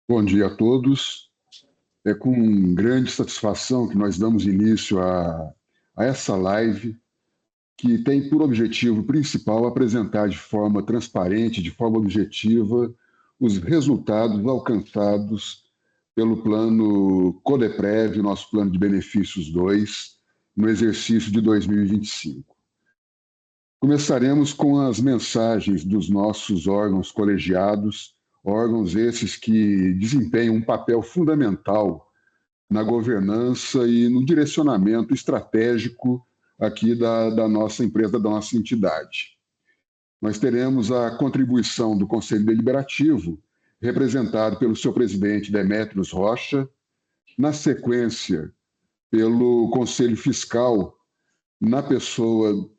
Bom dia a todos. É com grande satisfação que nós damos início a essa live, que tem por objetivo principal apresentar de forma transparente, de forma objetiva, os resultados alcançados pelo plano CODEPREV, nosso plano de benefícios 2, no exercício de 2025. Começaremos com as mensagens dos nossos órgãos colegiados, órgãos esses que desempenham um papel fundamental na governança e no direcionamento estratégico aqui da nossa empresa, da nossa entidade. Nós teremos a contribuição do Conselho Deliberativo, representado pelo seu presidente Demétrios Rocha, na sequência, pelo Conselho Fiscal, na pessoa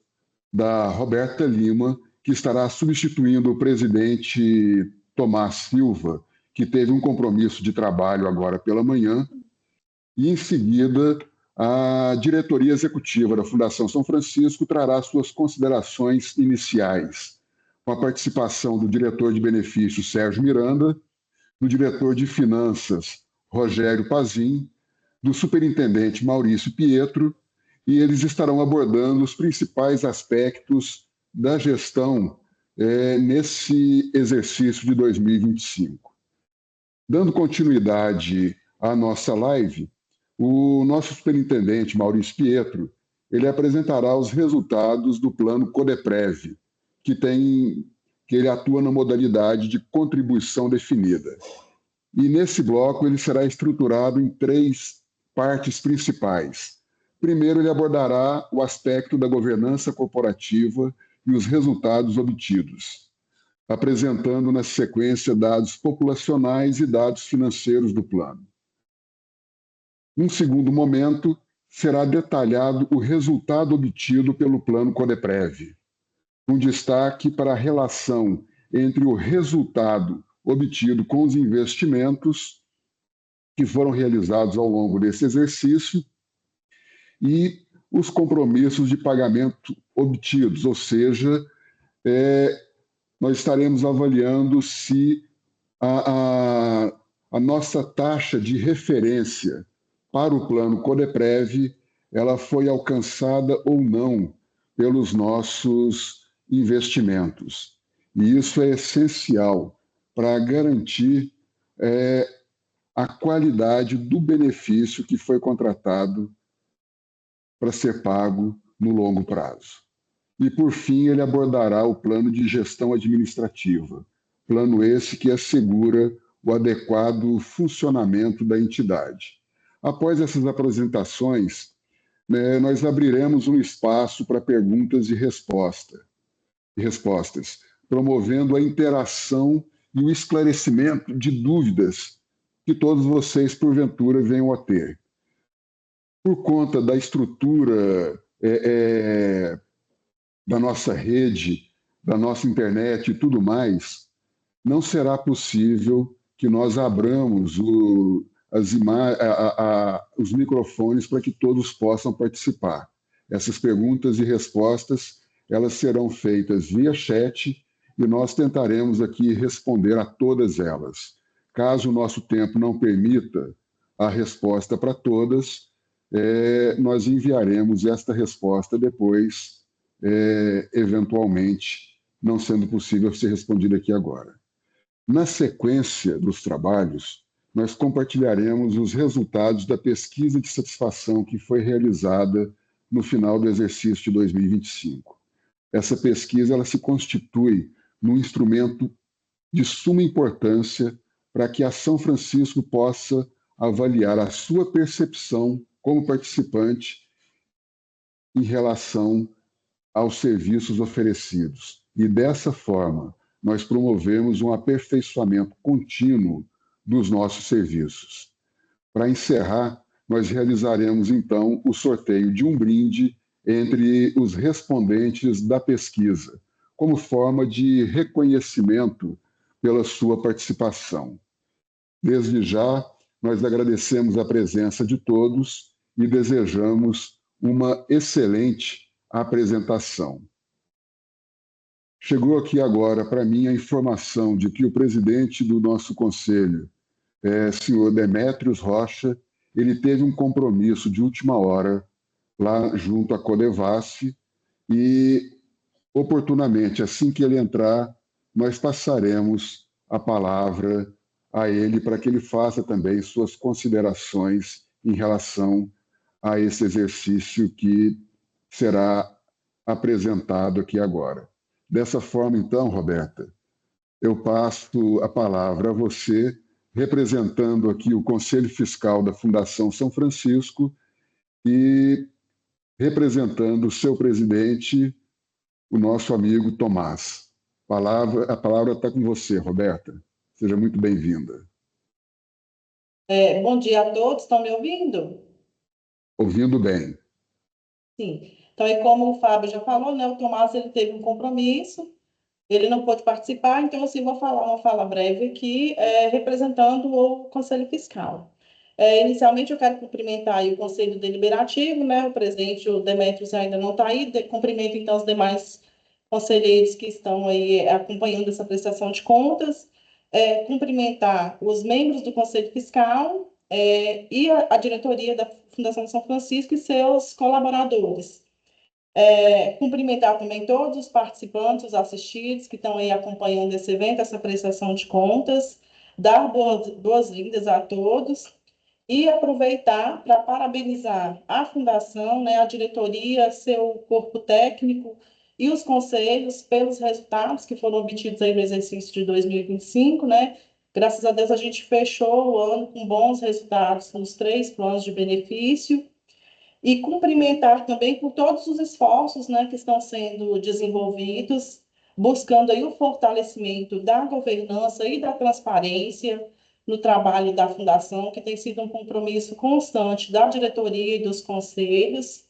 da Roberta Lima, que estará substituindo o presidente Tomás Silva, que teve um compromisso de trabalho agora pela manhã, e em seguida a diretoria executiva da Fundação São Francisco trará suas considerações iniciais, com a participação do diretor de benefícios Sérgio Miranda, do diretor de finanças Rogério Pazin, do superintendente Maurício Pietro, e eles estarão abordando os principais aspectos da gestão nesse exercício de 2025. Dando continuidade à nossa live, o nosso superintendente Maurício Pietro, ele apresentará os resultados do plano CODEPREV, que ele atua na modalidade de contribuição definida. E nesse bloco ele será estruturado em três partes principais. Primeiro, ele abordará o aspecto da governança corporativa e os resultados obtidos, apresentando na sequência dados populacionais e dados financeiros do plano. Num segundo momento, será detalhado o resultado obtido pelo plano CODEPREV, com destaque para a relação entre o resultado obtido com os investimentos que foram realizados ao longo desse exercício e os compromissos de pagamento obtidos, ou seja, nós estaremos avaliando se a nossa taxa de referência para o plano CODEPREV ela foi alcançada ou não pelos nossos investimentos. E isso é essencial para garantir a qualidade do benefício que foi contratado para ser pago no longo prazo. E, por fim, ele abordará o plano de gestão administrativa, plano esse que assegura o adequado funcionamento da entidade. Após essas apresentações, nós abriremos um espaço para perguntas e respostas, promovendo a interação e o esclarecimento de dúvidas que todos vocês, porventura, venham a ter. Por conta da estrutura da nossa rede, da nossa internet e tudo mais, não será possível que nós abramos os microfones para que todos possam participar. Essas perguntas e respostas, elas serão feitas via chat e nós tentaremos aqui responder a todas elas. Caso o nosso tempo não permita a resposta para todas, nós enviaremos esta resposta depois, eventualmente, não sendo possível ser respondida aqui agora. Na sequência dos trabalhos, nós compartilharemos os resultados da pesquisa de satisfação que foi realizada no final do exercício de 2025. Essa pesquisa ela se constitui num instrumento de suma importância para que a São Francisco possa avaliar a sua percepção como participante em relação aos serviços oferecidos. E dessa forma, nós promovemos um aperfeiçoamento contínuo dos nossos serviços. Para encerrar, nós realizaremos então o sorteio de um brinde entre os respondentes da pesquisa, como forma de reconhecimento pela sua participação. Desde já, nós agradecemos a presença de todos e desejamos uma excelente apresentação. Chegou aqui agora para mim a informação de que o presidente do nosso conselho, senhor Demétrios Rocha, ele teve um compromisso de última hora lá junto à Codevasf e, oportunamente, assim que ele entrar, nós passaremos a palavra a ele para que ele faça também suas considerações em relação a esse exercício que será apresentado aqui agora. Dessa forma, então, Roberta, eu passo a palavra a você, representando aqui o Conselho Fiscal da Fundação São Francisco e representando o seu presidente, o nosso amigo Tomás. A palavra está com você, Roberta. Seja muito bem-vinda. Bom dia a todos, estão me ouvindo? Ouvindo bem. Sim. Então, e como o Fábio já falou, né, o Tomás ele teve um compromisso, ele não pôde participar, então assim, vou falar uma fala breve aqui, representando o Conselho Fiscal. Inicialmente, eu quero cumprimentar aí o Conselho Deliberativo, né, o presidente, o Demétrios, ainda não está aí, cumprimento então os demais conselheiros que estão aí acompanhando essa prestação de contas, cumprimentar os membros do Conselho Fiscal e a diretoria da Fundação São Francisco e seus colaboradores. Cumprimentar também todos os participantes, os assistidos que estão aí acompanhando esse evento, essa prestação de contas, dar boas-vindas a todos e aproveitar para parabenizar a Fundação, né, a diretoria, seu corpo técnico e os conselhos pelos resultados que foram obtidos aí no exercício de 2025, né? Graças a Deus a gente fechou o ano com bons resultados nos 3 planos de benefício e cumprimentar também por todos os esforços, né, que estão sendo desenvolvidos, buscando aí o fortalecimento da governança e da transparência no trabalho da Fundação, que tem sido um compromisso constante da diretoria e dos conselhos,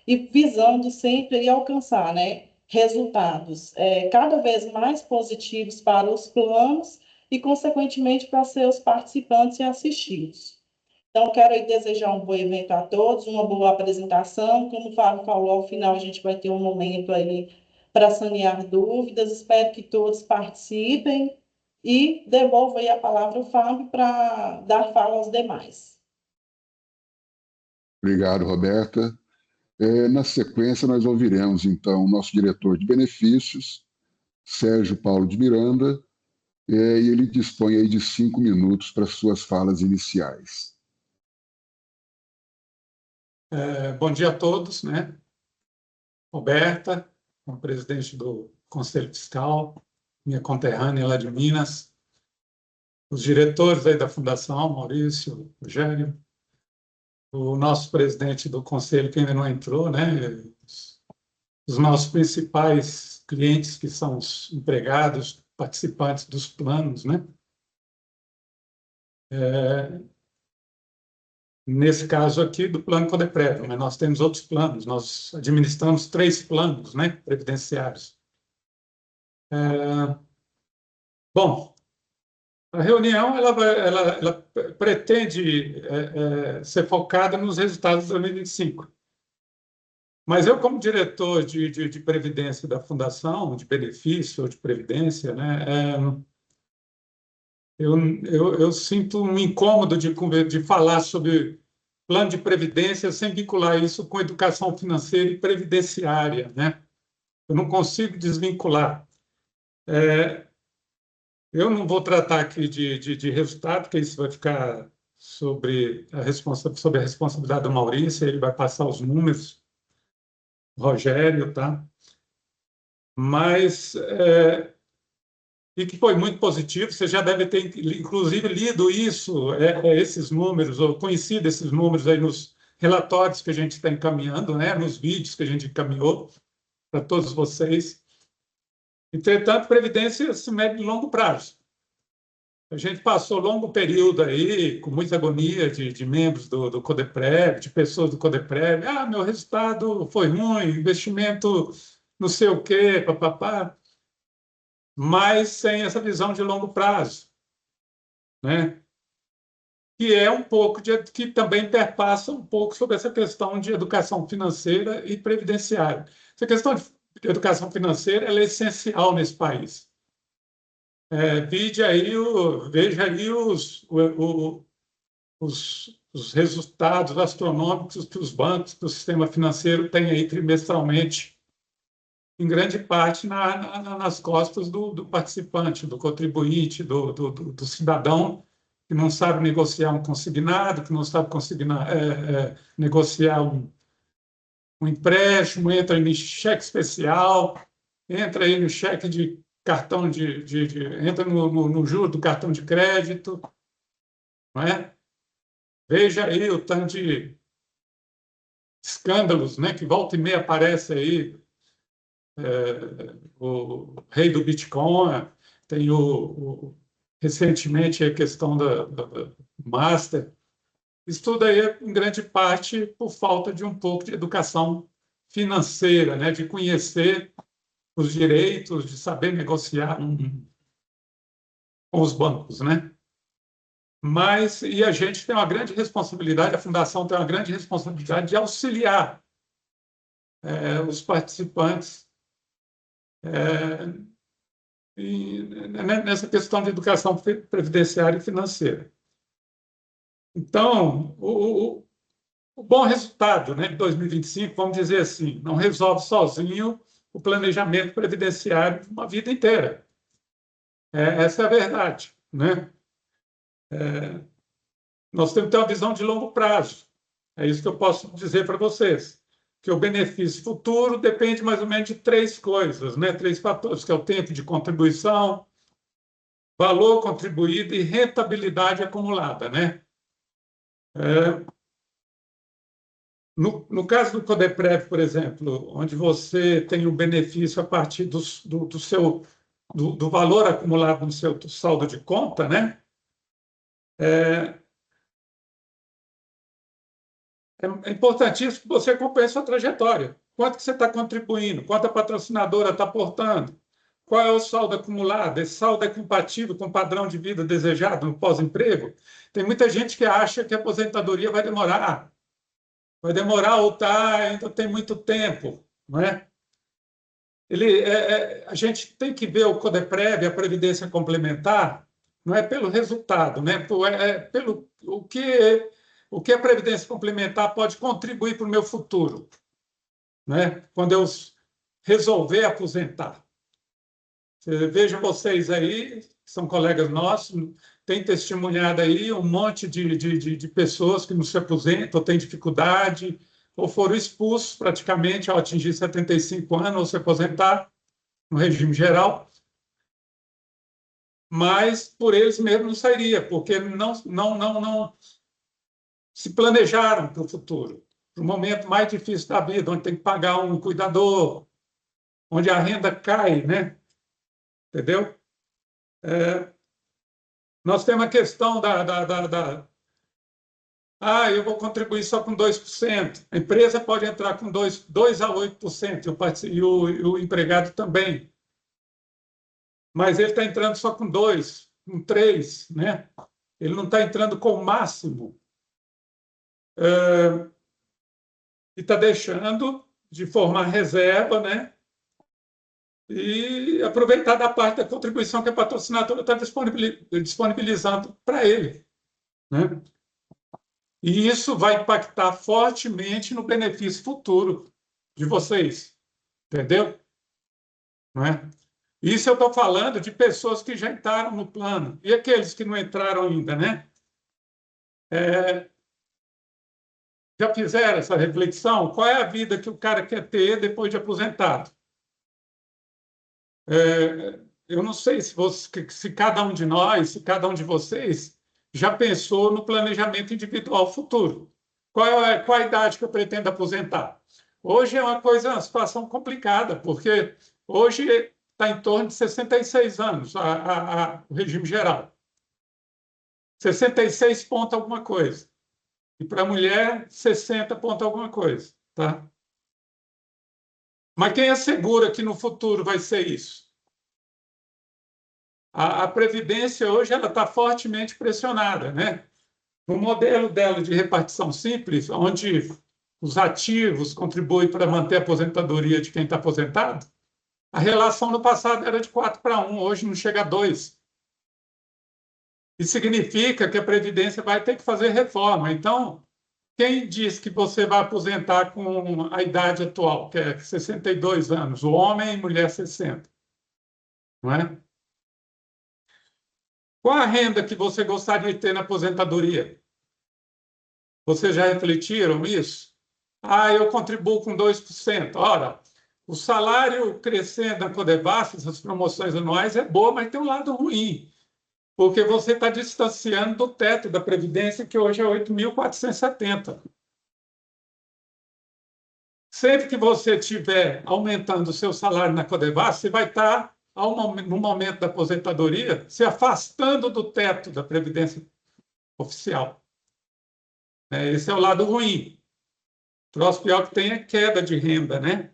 e visando sempre aí alcançar, né, resultados cada vez mais positivos para os planos e, consequentemente, para seus participantes e assistidos. Então, quero aí desejar um bom evento a todos, uma boa apresentação. Como o Fábio falou, ao final a gente vai ter um momento aí para sanear dúvidas. Espero que todos participem e devolvo aí a palavra ao Fábio para dar fala aos demais. Obrigado, Roberta. Na sequência, nós ouviremos, então, o nosso diretor de benefícios, Sérgio Paulo de Miranda, e ele dispõe aí de 5 minutos para suas falas iniciais. Bom dia a todos, né? Roberta, como presidente do Conselho Fiscal, minha conterrânea lá de Minas, os diretores aí da Fundação, Maurício, Rogério, o nosso presidente do Conselho, que ainda não entrou, né? Os nossos principais clientes, que são os empregados, participantes dos planos, né? Nesse caso aqui do plano Codeprev, mas nós temos outros planos, nós administramos 3 planos, né, previdenciários. Bom, a reunião ela pretende ser focada nos resultados de 2025. Mas eu, como diretor de previdência da Fundação, de benefício ou de previdência, né, eu sinto um incômodo de falar sobre plano de previdência sem vincular isso com educação financeira e previdenciária, né? Eu não consigo desvincular. Eu não vou tratar aqui de resultado, porque isso vai ficar sobre a responsabilidade do Maurício, ele vai passar os números, Rogério, tá? Mas e que foi muito positivo. Você já deve ter, inclusive, lido isso, esses números, ou conhecido esses números aí nos relatórios que a gente está encaminhando, né? Nos vídeos que a gente encaminhou para todos vocês. Entretanto, previdência se mede de longo prazo. A gente passou longo período aí, com muita agonia de membros do Codeprev, de pessoas do Codeprev. Ah, meu resultado foi ruim, investimento não sei o quê, papapá, mas sem essa visão de longo prazo, né? Que é um pouco que também perpassa um pouco sobre essa questão de educação financeira e previdenciária. Essa questão de educação financeira ela é essencial nesse país. veja aí os resultados astronômicos que os bancos do sistema financeiro têm aí trimestralmente, em grande parte nas costas do participante, do contribuinte, do cidadão que não sabe negociar um consignado, que não sabe negociar um empréstimo, entra em cheque especial, entra aí no cheque de cartão entra no juro do cartão de crédito, não é? Veja aí o tanto de escândalos, né, que volta e meia aparece aí, o rei do Bitcoin, tem recentemente a questão da Master. Isso tudo aí é, em grande parte, por falta de um pouco de educação financeira, né, de conhecer os direitos, de saber negociar com os bancos, né? E a gente tem uma grande responsabilidade, a Fundação tem uma grande responsabilidade de auxiliar os participantes nessa questão de educação previdenciária e financeira. Então, o bom resultado, né, de 2025, vamos dizer assim, não resolve sozinho o planejamento previdenciário de uma vida inteira. Essa é a verdade, né? Nós temos que ter uma visão de longo prazo. É isso que eu posso dizer para vocês, que o benefício futuro depende mais ou menos de 3 coisas, né? 3 fatores, que é o tempo de contribuição, valor contribuído e rentabilidade acumulada, né? No caso do CODEPREV, por exemplo, onde você tem o benefício a partir do valor acumulado no seu saldo de conta, né? É importantíssimo que você acompanhe a sua trajetória. Quanto que você está contribuindo? Quanto a patrocinadora está aportando? Qual é o saldo acumulado? Esse saldo é compatível com o padrão de vida desejado no pós-emprego? Tem muita gente que acha que a aposentadoria vai demorar ou ainda tem muito tempo, não é? A gente tem que ver o CODEPREV, a Previdência Complementar, não é pelo resultado, né? Pelo o que a Previdência Complementar pode contribuir para o meu futuro, né? Quando eu resolver aposentar. Vejam vocês aí, que são colegas nossos, tem testemunhado aí um monte de pessoas que não se aposentam, têm dificuldade, ou foram expulsos praticamente ao atingir 75 anos, ou se aposentar no regime geral, mas por eles mesmos não sairia, porque não se planejaram para o futuro, para o momento mais difícil da vida, onde tem que pagar um cuidador, onde a renda cai, né? Entendeu? Nós temos a questão eu vou contribuir só com 2%. A empresa pode entrar com 2 a 8%, e o empregado também. Mas ele está entrando só com 2, com 3%, né? Ele não está entrando com o máximo. E está deixando de formar reserva, né? E aproveitar da parte da contribuição que a patrocinadora está disponibilizando para ele, né? E isso vai impactar fortemente no benefício futuro de vocês, entendeu? Não é? Isso eu estou falando de pessoas que já entraram no plano. E aqueles que não entraram ainda, né? Já fizeram essa reflexão? Qual é a vida que o cara quer ter depois de aposentado? Eu não sei se cada um de nós, se cada um de vocês já pensou no planejamento individual futuro. Qual a idade que eu pretendo aposentar? Hoje é uma situação complicada, porque hoje está em torno de 66 anos o regime geral. 66 ponto alguma coisa. E para a mulher, 60 ponto alguma coisa. Tá? Mas quem assegura que no futuro vai ser isso? A Previdência hoje está fortemente pressionada, né? O modelo dela de repartição simples, onde os ativos contribuem para manter a aposentadoria de quem está aposentado, a relação no passado era de 4 para 1, hoje não chega a 2. Isso significa que a Previdência vai ter que fazer reforma. Então, quem diz que você vai aposentar com a idade atual, que é 62 anos, o homem e mulher 60, não é? Qual a renda que você gostaria de ter na aposentadoria? Vocês já refletiram isso? Ah, eu contribuo com 2%. Ora, o salário crescendo na Codevasf, essas promoções anuais, é boa, mas tem um lado ruim, porque você está distanciando do teto da Previdência, que hoje é 8.470. Sempre que você estiver aumentando o seu salário na Codevasf, você vai estar, no momento da aposentadoria, se afastando do teto da Previdência oficial. Esse é o lado ruim. O troço pior que tem é queda de renda, né?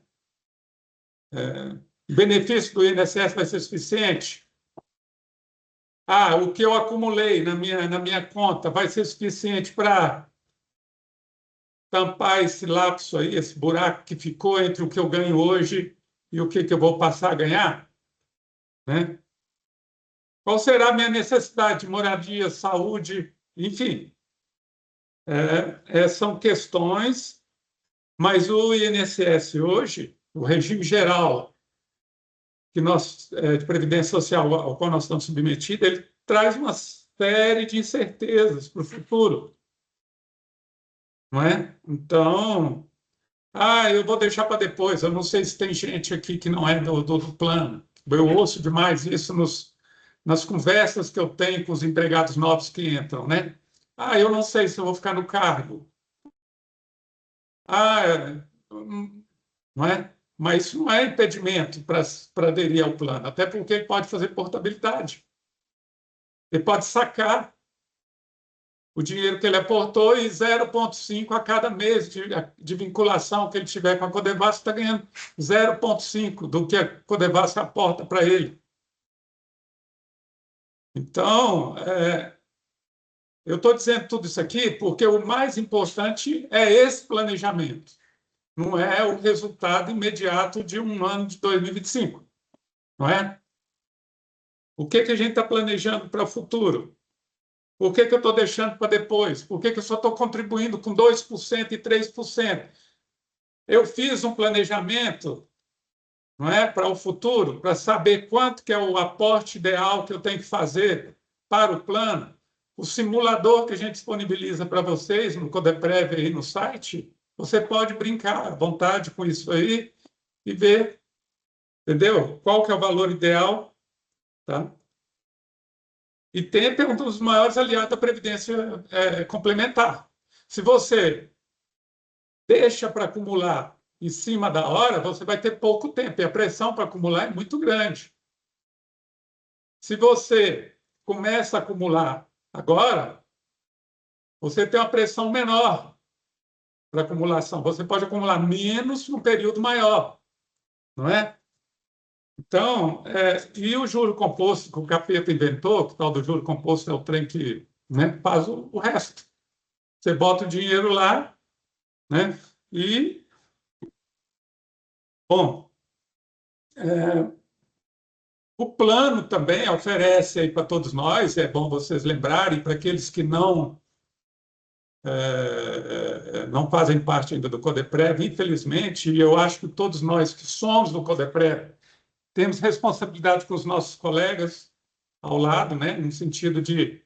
O benefício do INSS vai ser suficiente? Ah, o que eu acumulei na minha conta vai ser suficiente para tampar esse lapso aí, esse buraco que ficou entre o que eu ganho hoje e o que eu vou passar a ganhar? Né? Qual será a minha necessidade de moradia, saúde, enfim? São questões, mas o INSS hoje, o regime geral que nós, de Previdência Social ao qual nós estamos submetidos, ele traz uma série de incertezas para o futuro. Não é? Então, eu vou deixar para depois. Eu não sei se tem gente aqui que não é do plano. Eu ouço demais isso nas conversas que eu tenho com os empregados novos que entram, né? Eu não sei se eu vou ficar no cargo. Não é? Mas isso não é impedimento para aderir ao plano, até porque ele pode fazer portabilidade. Ele pode sacar o dinheiro que ele aportou e 0,5 a cada mês de vinculação que ele tiver com a Codevasf, está ganhando 0,5 do que a Codevasf aporta para ele. Então, eu estou dizendo tudo isso aqui porque o mais importante é esse planejamento, não é o resultado imediato de um ano de 2025, não é? O que a gente está planejando para o futuro? Por que eu estou deixando para depois? Por que eu só estou contribuindo com 2% e 3%? Eu fiz um planejamento, não é, para o futuro, para saber quanto que é o aporte ideal que eu tenho que fazer para o plano. O simulador que a gente disponibiliza para vocês no Codeprev aí no site, você pode brincar à vontade com isso aí e ver, entendeu? Qual que é o valor ideal, tá? E tempo é um dos maiores aliados da Previdência complementar. Se você deixa para acumular em cima da hora, você vai ter pouco tempo, e a pressão para acumular é muito grande. Se você começa a acumular agora, você tem uma pressão menor para acumulação. Você pode acumular menos num período maior, não é? Então, e o juro composto que o Capeta inventou, que o tal do juro composto é o trem que, né, faz o resto. Você bota o dinheiro lá, né, e, bom, o plano também oferece aí para todos nós, é bom vocês lembrarem, para aqueles que não fazem parte ainda do Codeprev, infelizmente, e eu acho que todos nós que somos do Codeprev temos responsabilidade com os nossos colegas ao lado, né, no sentido de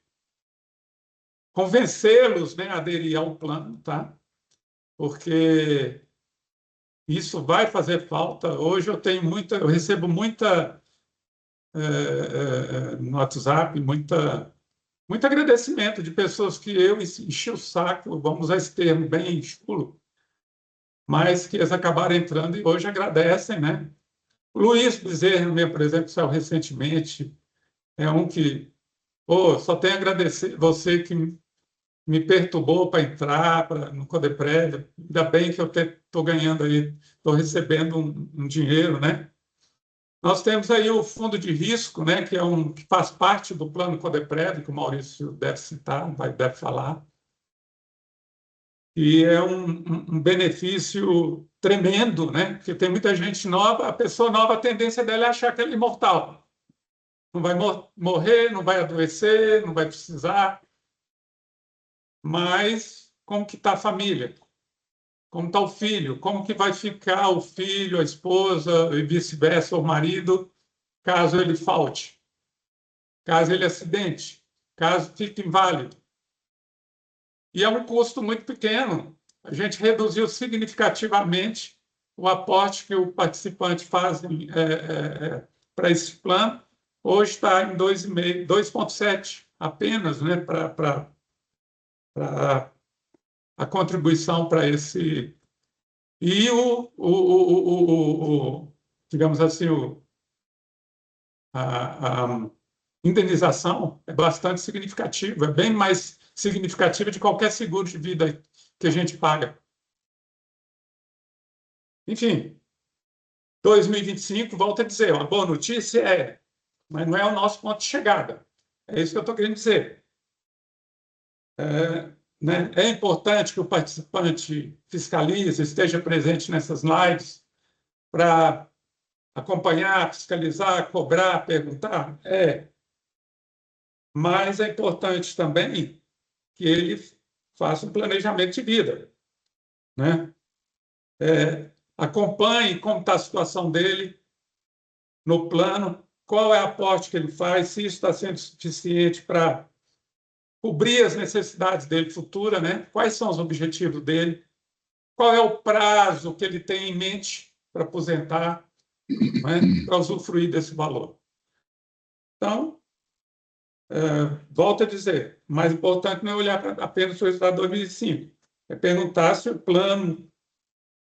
convencê-los, né, a aderir ao plano, tá? Porque isso vai fazer falta. Hoje eu recebo muita no WhatsApp, muito agradecimento de pessoas que eu enchi o saco, vamos usar esse termo bem chulo, mas que eles acabaram entrando e hoje agradecem, né? O Luiz Bezerra, por exemplo, saiu recentemente, é um que, só tenho a agradecer você que me perturbou para entrar no Codeprev, ainda bem que eu estou ganhando aí, estou recebendo um dinheiro, né? Nós temos aí o fundo de risco, né, que faz parte do plano Codeprev, que o Maurício deve citar, deve falar, e é um benefício tremendo, né? Porque tem muita gente nova, a pessoa nova, a tendência dela é achar que ela é imortal, Não vai morrer, não vai adoecer, não vai precisar. Mas como que está a família? Como está o filho? Como que vai ficar o filho, a esposa e vice-versa, o marido, caso ele falte, caso ele acidente, caso fique inválido? E é um custo muito pequeno. A gente reduziu significativamente o aporte que o participante faz para esse plano. Hoje está em 2,5, 2,7 apenas, né, para a contribuição para esse. E digamos assim, a indenização é bastante significativa, é bem mais significativa de qualquer seguro de vida que a gente paga. Enfim, 2025, volto a dizer, uma boa notícia mas não é o nosso ponto de chegada. É isso que eu estou querendo dizer. Né? É importante que o participante fiscalize, esteja presente nessas lives para acompanhar, fiscalizar, cobrar, perguntar. Mas é importante também que ele faça um planejamento de vida, né? Acompanhe como está a situação dele no plano, qual é o aporte que ele faz, se isso está sendo suficiente para cobrir as necessidades dele futura, né? Quais são os objetivos dele, qual é o prazo que ele tem em mente para aposentar, né? Para usufruir desse valor. Então, volto a dizer, o mais importante não é olhar apenas para o resultado de 2005, é perguntar se o plano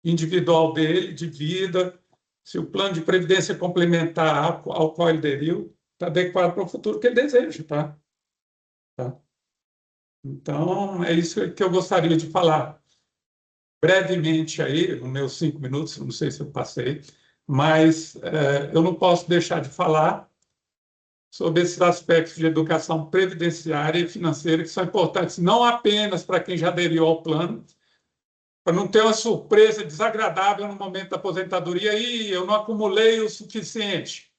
individual dele, de vida, se o plano de previdência complementar ao qual ele aderiu está adequado para o futuro que ele deseja, tá? Então, é isso que eu gostaria de falar brevemente aí, nos meus 5 minutos, não sei se eu passei, mas eu não posso deixar de falar sobre esses aspectos de educação previdenciária e financeira que são importantes não apenas para quem já aderiu ao plano, para não ter uma surpresa desagradável no momento da aposentadoria, e eu não acumulei o suficiente.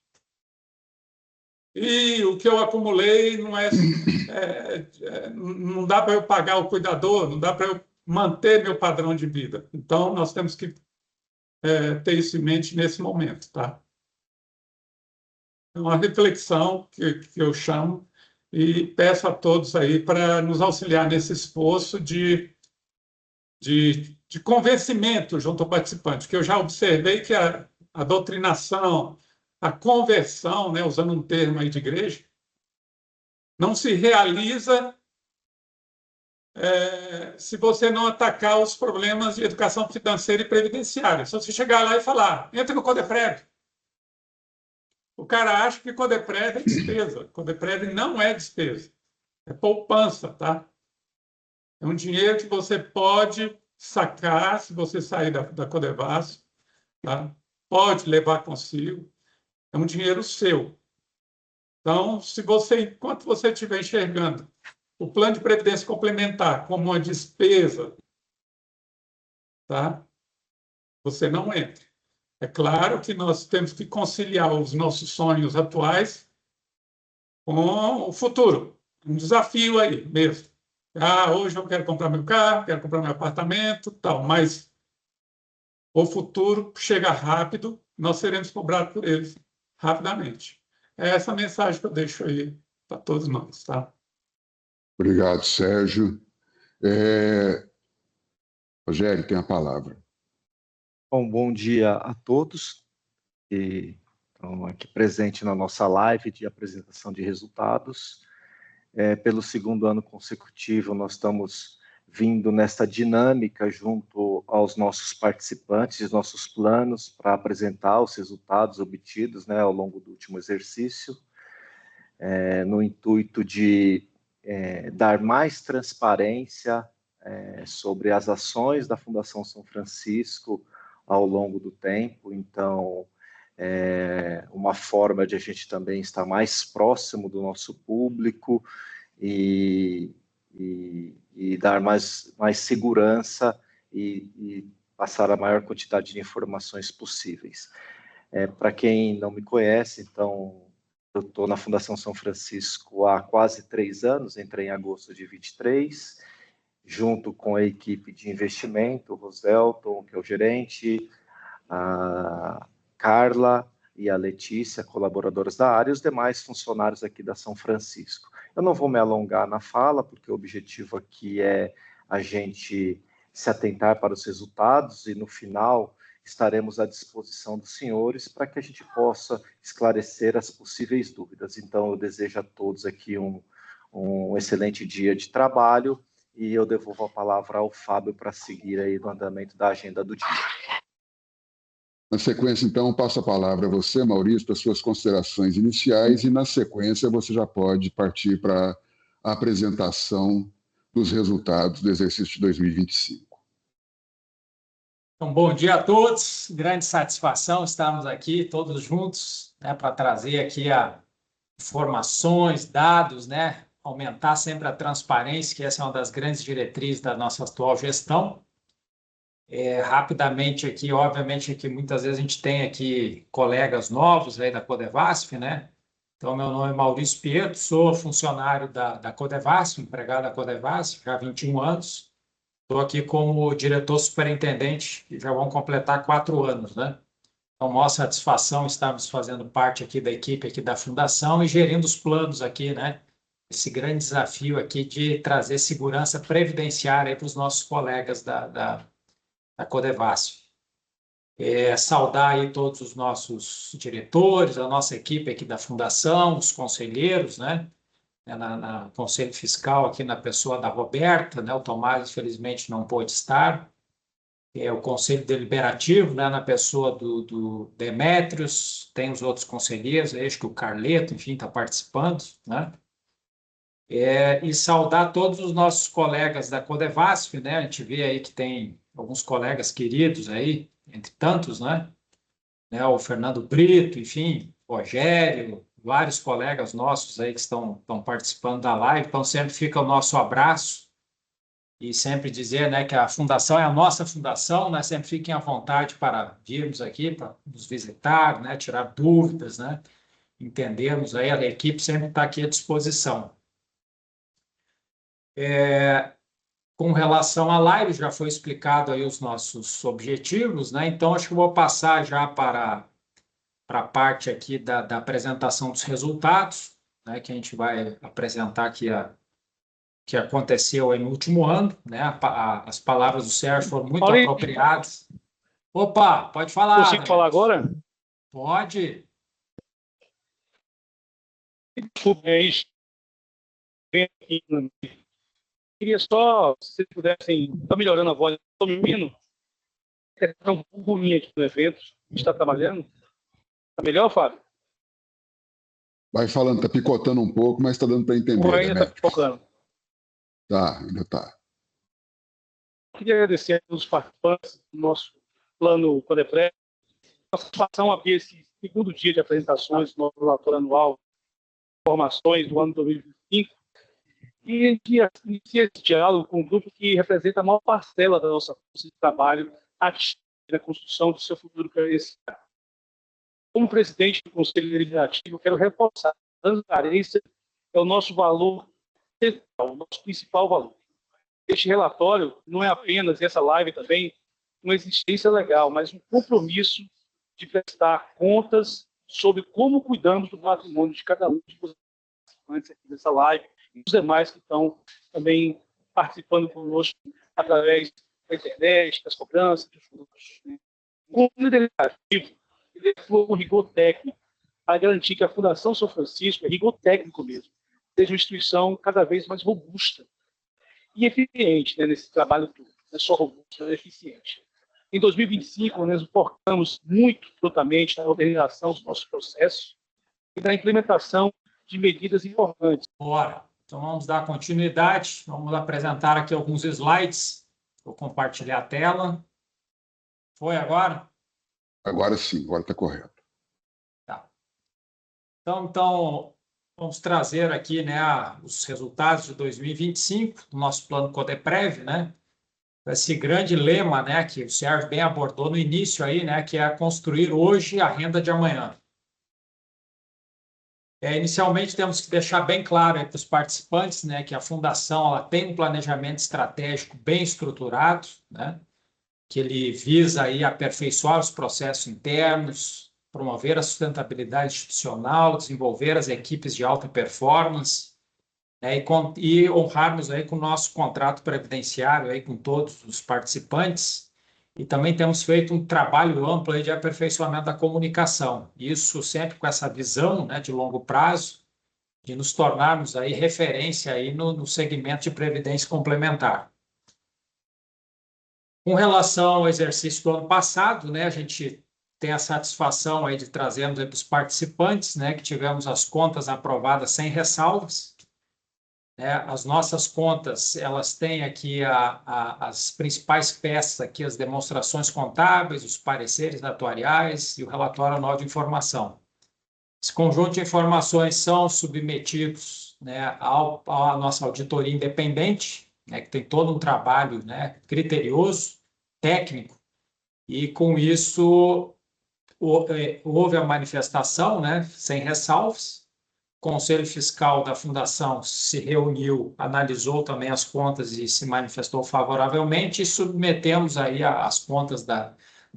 E o que eu acumulei não dá para eu pagar o cuidador, não dá para eu manter meu padrão de vida. Então, nós temos que ter isso em mente nesse momento, tá? É uma reflexão que eu chamo e peço a todos aí para nos auxiliar nesse esforço de convencimento junto ao participante, que eu já observei que a doutrinação, a conversão, né, usando um termo aí de igreja, não se realiza se você não atacar os problemas de educação financeira e previdenciária. Se você chegar lá e falar, entra no Codeprev. O cara acha que Codeprev é despesa. Codeprev não é despesa. É poupança, tá? É um dinheiro que você pode sacar se você sair da Codevasf, tá? Pode levar consigo. É um dinheiro seu. Então, enquanto você estiver enxergando o plano de previdência complementar como uma despesa, tá? Você não entra. É claro que nós temos que conciliar os nossos sonhos atuais com o futuro. Um desafio aí mesmo. Hoje eu quero comprar meu carro, quero comprar meu apartamento, tal, mas o futuro chega rápido, nós seremos cobrados por eles rapidamente. É essa a mensagem que eu deixo aí para todos nós, tá? Obrigado, Sérgio. Rogério, tem a palavra. Bom dia a todos que estão aqui presentes na nossa live de apresentação de resultados. Pelo segundo ano consecutivo, nós estamos vindo nesta dinâmica junto aos nossos participantes, nossos planos para apresentar os resultados obtidos, né, ao longo do último exercício, no intuito de dar mais transparência sobre as ações da Fundação São Francisco ao longo do tempo. Então, uma forma de a gente também estar mais próximo do nosso público e dar mais segurança e passar a maior quantidade de informações possíveis. Para quem não me conhece, então, Eu estou na Fundação São Francisco há quase 3 anos, entrei em agosto de 23, junto com a equipe de investimento, o Roselton, que é o gerente, a Carla e a Letícia, colaboradoras da área, e os demais funcionários aqui da São Francisco. Eu não vou me alongar na fala, porque o objetivo aqui é a gente se atentar para os resultados e, no final, estaremos à disposição dos senhores para que a gente possa esclarecer as possíveis dúvidas. Então, eu desejo a todos aqui um excelente dia de trabalho e eu devolvo a palavra ao Fábio para seguir aí no andamento da agenda do dia. Na sequência, então, passo a palavra a você, Maurício, para as suas considerações iniciais e, na sequência, você já pode partir para a apresentação dos resultados do exercício de 2025. Então, bom dia a todos, grande satisfação estarmos aqui todos juntos, né, para trazer aqui informações, dados, né, aumentar sempre a transparência, que essa é uma das grandes diretrizes da nossa atual gestão. Rapidamente aqui, obviamente, que muitas vezes a gente tem aqui colegas novos aí da Codevasf, né? Então, meu nome é Maurício Pietro, sou funcionário da Codevasf, empregado da Codevasf, já há 21 anos. Estou aqui como diretor superintendente, e já vão completar 4 anos, né? Então, maior satisfação estarmos fazendo parte aqui da equipe aqui da Fundação e gerindo os planos aqui, né? Esse grande desafio aqui de trazer segurança previdenciária para os nossos colegas da Codevasf. Saudar aí todos os nossos diretores, a nossa equipe aqui da Fundação, os conselheiros, né? Na Conselho Fiscal, aqui na pessoa da Roberta, né? O Tomás, infelizmente, não pôde estar. O Conselho Deliberativo, né? Na pessoa do Demétrios, tem os outros conselheiros, acho que o Carleto, enfim, está participando, né? E saudar todos os nossos colegas da Codevasf, né? A gente vê aí que tem alguns colegas queridos aí, entre tantos, né? O Fernando Brito, enfim, Rogério, vários colegas nossos aí que estão participando da live. Então, sempre fica o nosso abraço e sempre dizer, né, que a fundação é a nossa fundação, né? Sempre fiquem à vontade para virmos aqui, para nos visitar, né? Tirar dúvidas, né? Entendermos aí, a equipe sempre está aqui à disposição. Com relação à live, já foi explicado aí os nossos objetivos, né? Então, acho que eu vou passar já para a parte aqui da apresentação dos resultados, né? Que a gente vai apresentar aqui que aconteceu aí no último ano, né? As palavras do Sérgio foram muito apropriadas. Opa, pode falar. Consigo falar agora? Pode. Tudo bem. Queria só, se vocês pudessem, está melhorando a voz, estou me ouvindo? Está um pouco ruim aqui no evento, está trabalhando? Está melhor, Fábio? Vai falando, está picotando um pouco, mas está dando para entender. Ou ainda está pipocando? Tá, ainda está. Queria agradecer a todos os participantes do nosso plano Codepre. A satisfação abrir esse segundo dia de apresentações do nosso relatório anual de informações do ano 2025. E inicia esse diálogo com um grupo que representa a maior parcela da nossa força de trabalho na construção do seu futuro credencial. Como presidente do Conselho Deliberativo, eu quero reforçar que a transparência é o nosso valor central, o nosso principal valor. Este relatório não é apenas, essa live também, uma existência legal, mas um compromisso de prestar contas sobre como cuidamos do patrimônio de cada um de vocês participantes aqui dessa live e os demais que estão também participando conosco através da internet, das cobranças, dos frutos. O Conselho Deliberativo levou um rigor técnico para garantir que a Fundação São Francisco, é rigor técnico mesmo, seja uma instituição cada vez mais robusta e eficiente, né, nesse trabalho todo. Não é só robusta, é eficiente. Em 2025, nós focamos muito totalmente na organização dos nossos processos e na implementação de medidas importantes. Bora. Então, vamos dar continuidade. Vamos apresentar aqui alguns slides. Vou compartilhar a tela. Foi agora? Agora sim, agora está correto. Tá. Então, vamos trazer aqui, né, os resultados de 2025 do nosso plano Codeprev, né? Esse grande lema, né, que o Sérgio bem abordou no início aí, né, que é construir hoje a renda de amanhã. Inicialmente, temos que deixar bem claro para os participantes, né, que a Fundação ela tem um planejamento estratégico bem estruturado, né, que ele visa aí aperfeiçoar os processos internos, promover a sustentabilidade institucional, desenvolver as equipes de alta performance, né, e honrarmos aí com o nosso contrato previdenciário aí com todos os participantes. E também temos feito um trabalho amplo aí de aperfeiçoamento da comunicação. Isso sempre com essa visão, né, de longo prazo, de nos tornarmos aí referência aí no segmento de previdência complementar. Com relação ao exercício do ano passado, né, a gente tem a satisfação aí de trazermos para os participantes, né, que tivemos as contas aprovadas sem ressalvas. As nossas contas, elas têm aqui as principais peças, aqui, as demonstrações contábeis, os pareceres atuariais e o relatório anual de informação. Esse conjunto de informações são submetidos, né, à nossa auditoria independente, né, que tem todo um trabalho, né, criterioso, técnico, e com isso houve a manifestação, né, sem ressalvas. O Conselho Fiscal da Fundação se reuniu, analisou também as contas e se manifestou favoravelmente, e submetemos aí as contas da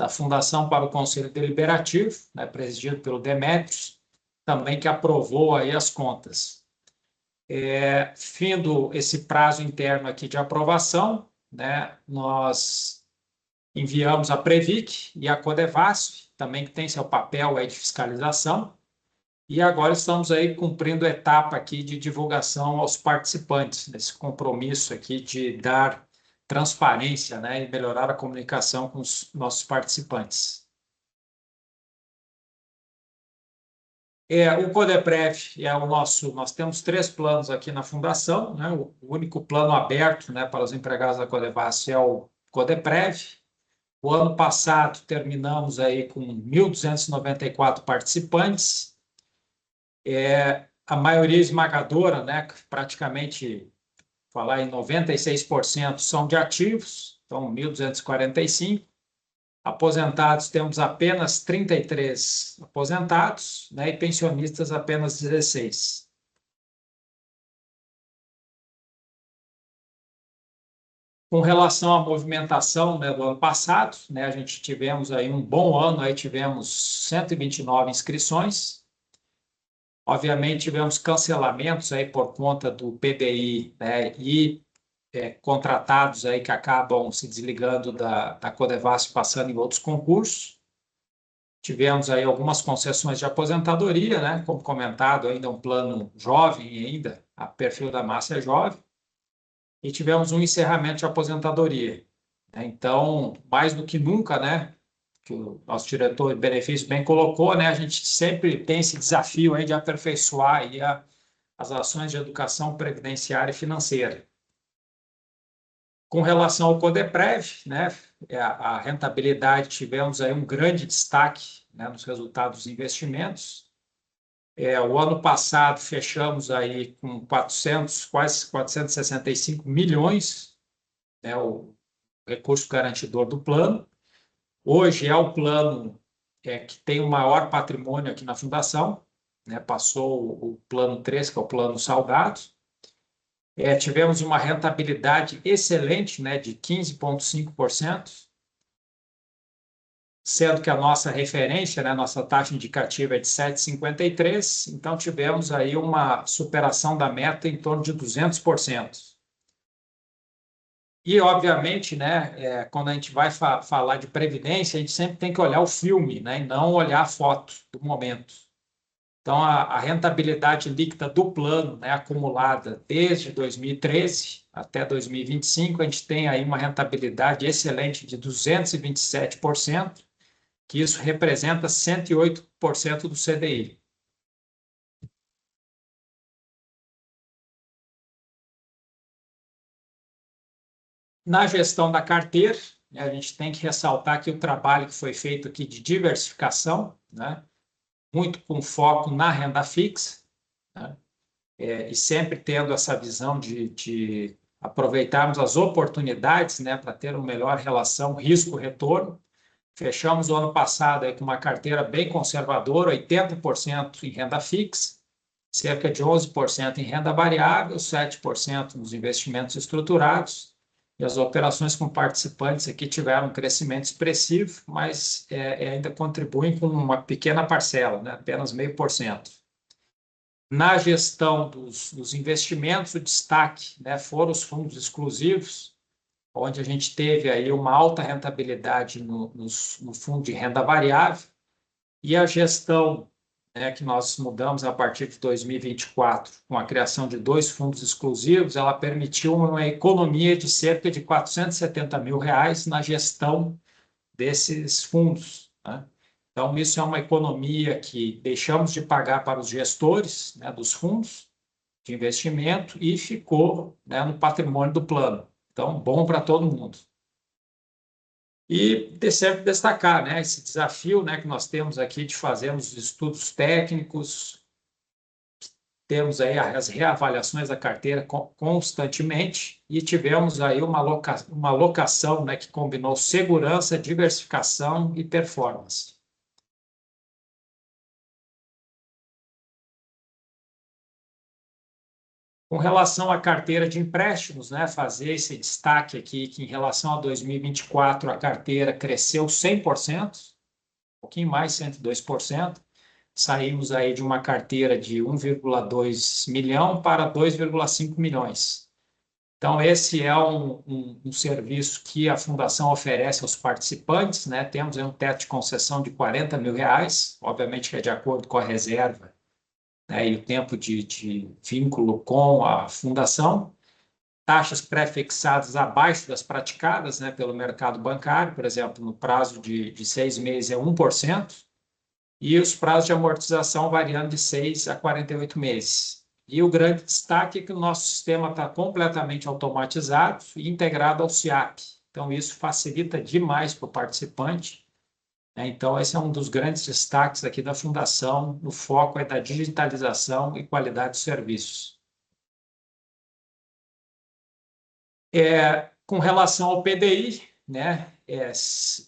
Fundação para o Conselho Deliberativo, né, presidido pelo Demétrios, também que aprovou aí as contas. Findo esse prazo interno aqui de aprovação, né, nós enviamos a Previc e a Codevasf, também que tem seu papel aí de fiscalização, e agora estamos aí cumprindo a etapa aqui de divulgação aos participantes, nesse compromisso aqui de dar transparência, né, e melhorar a comunicação com os nossos participantes. O Codeprev é o nosso, nós temos 3 planos aqui na Fundação, né, o único plano aberto, né, para os empregados da Codevasf é o Codeprev. O ano passado terminamos aí com 1.294 participantes, a maioria esmagadora, né, praticamente, falar em 96% são de ativos, então 1.245. Aposentados, temos apenas 33 aposentados, né, e pensionistas apenas 16. Com relação à movimentação, né, do ano passado, né, a gente tivemos aí um bom ano, aí tivemos 129 inscrições. Obviamente, tivemos cancelamentos aí por conta do PBI, né, e contratados aí que acabam se desligando da Codevasf, passando em outros concursos. Tivemos aí algumas concessões de aposentadoria, né, como comentado, ainda um plano jovem ainda, a perfil da massa é jovem, e tivemos um encerramento de aposentadoria. Então, mais do que nunca, né, que o nosso diretor de benefício bem colocou, né, a gente sempre tem esse desafio aí de aperfeiçoar aí as ações de educação previdenciária e financeira. Com relação ao Codeprev, né, a rentabilidade, tivemos aí um grande destaque, né, nos resultados dos investimentos. O ano passado fechamos aí com quase 465 milhões, né, o recurso garantidor do plano. Hoje é o plano que tem o maior patrimônio aqui na Fundação, né, passou o plano 3, que é o plano salgado. Tivemos uma rentabilidade excelente, né, de 15,5%, sendo que a nossa referência, né, nossa taxa indicativa é de 7,53%, então tivemos aí uma superação da meta em torno de 200%. E, obviamente, né, quando a gente vai falar de previdência, a gente sempre tem que olhar o filme, né, e não olhar a foto do momento. Então, a rentabilidade líquida do plano, né, acumulada desde 2013 até 2025, a gente tem aí uma rentabilidade excelente de 227%, que isso representa 108% do CDI. Na gestão da carteira, né, a gente tem que ressaltar aqui o trabalho que foi feito aqui de diversificação, né, muito com foco na renda fixa, né, e sempre tendo essa visão de aproveitarmos as oportunidades, né, para ter uma melhor relação risco-retorno. Fechamos o ano passado aí com uma carteira bem conservadora, 80% em renda fixa, cerca de 11% em renda variável, 7% nos investimentos estruturados, e as operações com participantes aqui tiveram um crescimento expressivo, mas ainda contribuem com uma pequena parcela, né? Apenas 0,5%. Na gestão dos investimentos, o destaque, né, foram os fundos exclusivos, onde a gente teve aí uma alta rentabilidade no fundo de renda variável, e a gestão, né, que nós mudamos a partir de 2024, com a criação de 2 fundos exclusivos, ela permitiu uma economia de cerca de R$470 mil na gestão desses fundos, né? Então, isso é uma economia que deixamos de pagar para os gestores, né, dos fundos de investimento e ficou, né, no patrimônio do plano. Então, bom para todo mundo. E sempre destacar, né, esse desafio, né, que nós temos aqui de fazermos estudos técnicos, temos aí as reavaliações da carteira constantemente e tivemos aí uma alocação, né, que combinou segurança, diversificação e performance. Com relação à carteira de empréstimos, né, fazer esse destaque aqui, que em relação a 2024 a carteira cresceu 100%, um pouquinho mais, 102%. Saímos aí de uma carteira de 1,2 milhão para 2,5 milhões. Então, esse é um serviço que a Fundação oferece aos participantes, né? Temos aí um teto de concessão de R$40 mil, obviamente que é de acordo com a reserva, né, e o tempo de vínculo com a fundação, taxas pré-fixadas abaixo das praticadas, né, pelo mercado bancário, por exemplo, no prazo de 6 meses é 1%, e os prazos de amortização variando de 6 a 48 meses. E o grande destaque é que o nosso sistema está completamente automatizado e integrado ao SIAP. Então, isso facilita demais para o participante. Então, esse é um dos grandes destaques aqui da Fundação, no foco é da digitalização e qualidade dos serviços. Com relação ao PDI, né,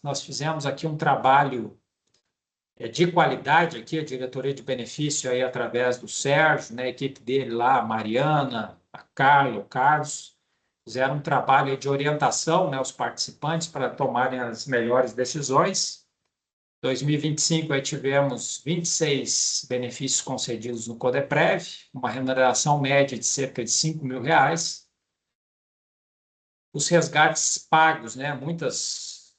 nós fizemos aqui um trabalho de qualidade, aqui a diretoria de benefício, aí, através do Sérgio, né, a equipe dele lá, a Mariana, a Carla, o Carlos, fizeram um trabalho de orientação, né, aos participantes para tomarem as melhores decisões. Em 2025, aí tivemos 26 benefícios concedidos no Codeprev, uma remuneração média de cerca de R$5 mil. Os resgates pagos, né? Muitas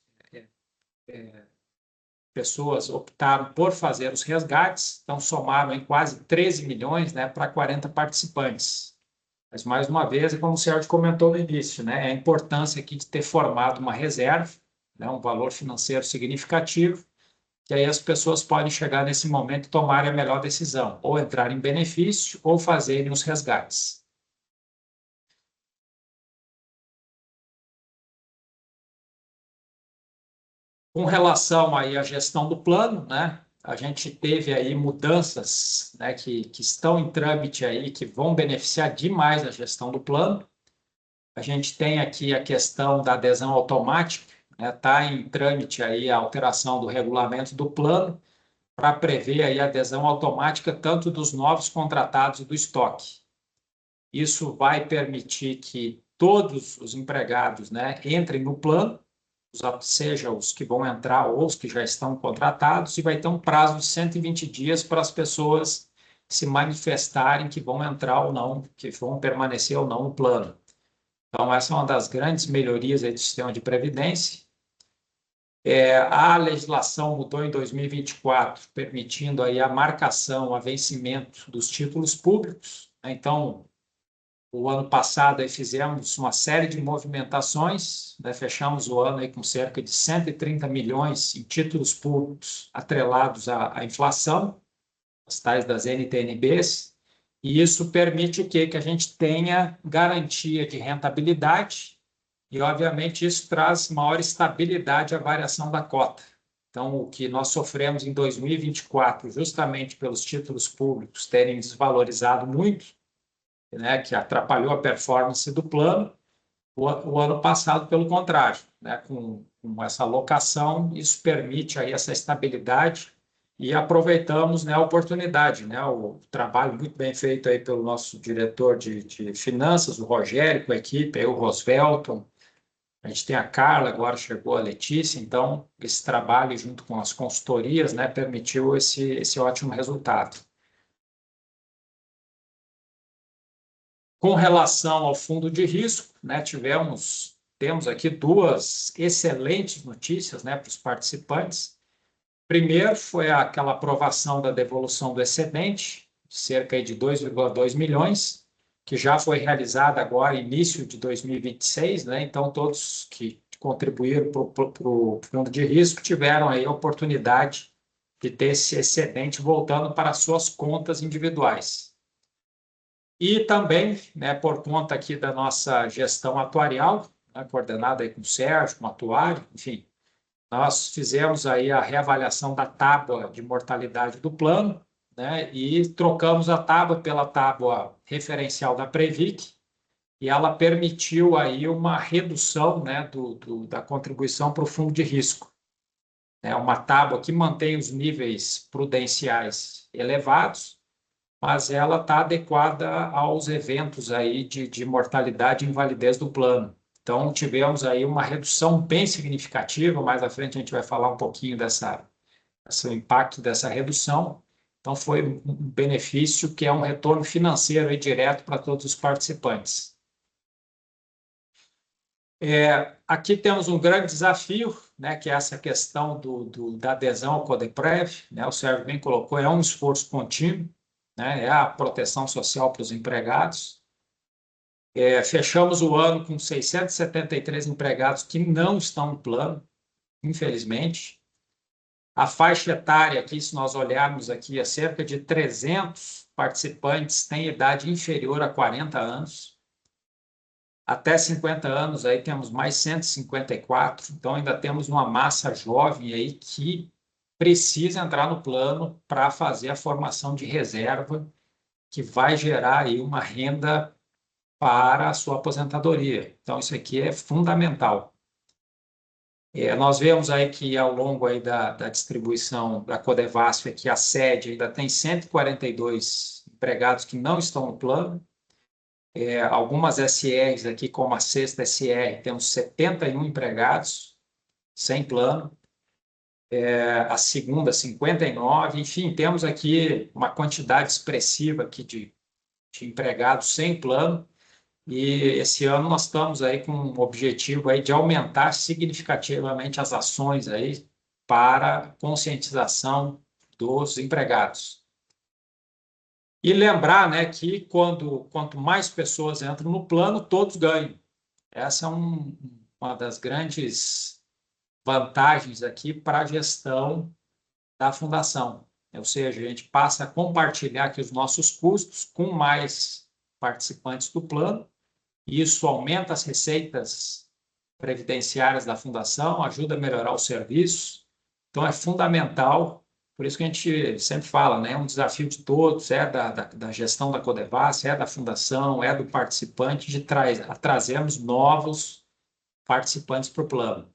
pessoas optaram por fazer os resgates, então somaram em quase 13 milhões, né, para 40 participantes. Mas, mais uma vez, como o Sérgio comentou no início, né, a importância aqui de ter formado uma reserva, né, um valor financeiro significativo, que aí as pessoas podem chegar nesse momento e tomarem a melhor decisão, ou entrar em benefício ou fazerem os resgates. Com relação aí à gestão do plano, né, a gente teve aí mudanças, né, que estão em trâmite aí, que vão beneficiar demais a gestão do plano. A gente tem aqui a questão da adesão automática, está em trâmite aí a alteração do regulamento do plano para prever aí a adesão automática tanto dos novos contratados e do estoque. Isso vai permitir que todos os empregados, né, entrem no plano, seja os que vão entrar ou os que já estão contratados, e vai ter um prazo de 120 dias para as pessoas se manifestarem que vão entrar ou não, que vão permanecer ou não no plano. Então, essa é uma das grandes melhorias aí do sistema de previdência. A legislação mudou em 2024, permitindo aí a marcação, a vencimento dos títulos públicos. Então, o ano passado aí fizemos uma série de movimentações, né? Fechamos o ano aí com cerca de 130 milhões em títulos públicos atrelados à inflação, as tais das NTNBs, e isso permite o quê? Que a gente tenha garantia de rentabilidade e, obviamente, isso traz maior estabilidade à variação da cota. Então, o que nós sofremos em 2024, justamente pelos títulos públicos terem desvalorizado muito, né, que atrapalhou a performance do plano, o ano passado, pelo contrário, né, com essa alocação, isso permite aí essa estabilidade e aproveitamos, né, a oportunidade, né, o trabalho muito bem feito aí pelo nosso diretor de finanças, o Rogério, com a equipe, aí o Rosvelton, a gente tem a Carla, agora chegou a Letícia, então esse trabalho junto com as consultorias, né, permitiu esse ótimo resultado. Com relação ao fundo de risco, né, temos aqui duas excelentes notícias, né, para os participantes. Primeiro foi aquela aprovação da devolução do excedente, cerca de 2,2 milhões, que já foi realizada agora, início de 2026, né? Então, todos que contribuíram para o fundo de risco tiveram aí a oportunidade de ter esse excedente voltando para suas contas individuais. E também, né, por conta aqui da nossa gestão atuarial, né, coordenada aí com o Sérgio, com o atuário, enfim, nós fizemos aí a reavaliação da tábua de mortalidade do plano, né, e trocamos a tábua pela tábua referencial da Previc, e ela permitiu aí uma redução, né, da contribuição para o fundo de risco. É uma tábua que mantém os níveis prudenciais elevados, mas ela está adequada aos eventos aí de mortalidade e invalidez do plano. Então, tivemos aí uma redução bem significativa, mais à frente a gente vai falar um pouquinho do impacto dessa redução. Então, foi um benefício que é um retorno financeiro aí direto para todos os participantes. Aqui temos um grande desafio, né, que é essa questão da adesão ao CODEPREV, né, o Sérgio bem colocou, é um esforço contínuo, né, é a proteção social para os empregados. Fechamos o ano com 673 empregados que não estão no plano, infelizmente. A faixa etária aqui, se nós olharmos aqui, é cerca de 300 participantes têm idade inferior a 40 anos. Até 50 anos, aí temos mais 154, então ainda temos uma massa jovem aí que precisa entrar no plano para fazer a formação de reserva, que vai gerar aí uma renda para a sua aposentadoria. Então, isso aqui é fundamental. Nós vemos aí que ao longo aí da distribuição da Codevasf, que a sede ainda tem 142 empregados que não estão no plano. Algumas SRs aqui, como a sexta SR, temos 71 empregados sem plano. A segunda, 59. Enfim, temos aqui uma quantidade expressiva aqui de empregados sem plano. E esse ano nós estamos aí com um objetivo aí de aumentar significativamente as ações aí para conscientização dos empregados. E lembrar, né, que quanto mais pessoas entram no plano, todos ganham. Essa é uma das grandes vantagens aqui para a gestão da fundação. Ou seja, a gente passa a compartilhar aqui os nossos custos com mais participantes do plano. Isso aumenta as receitas previdenciárias da fundação, ajuda a melhorar os serviços. Então, é fundamental. Por isso que a gente sempre fala, né? É um desafio de todos, da gestão da Codevasf, da fundação, do participante, de trazermos novos participantes para o plano.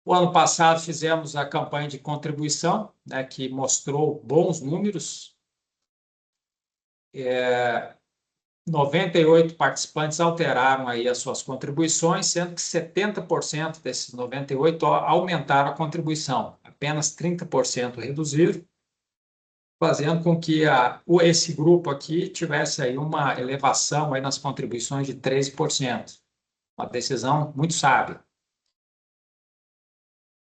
O ano passado fizemos a campanha de contribuição, né, que mostrou bons números. 98 participantes alteraram aí as suas contribuições, sendo que 70% desses 98 aumentaram a contribuição, apenas 30% reduziram, fazendo com que esse grupo aqui tivesse aí uma elevação aí nas contribuições de 13%. Uma decisão muito sábia.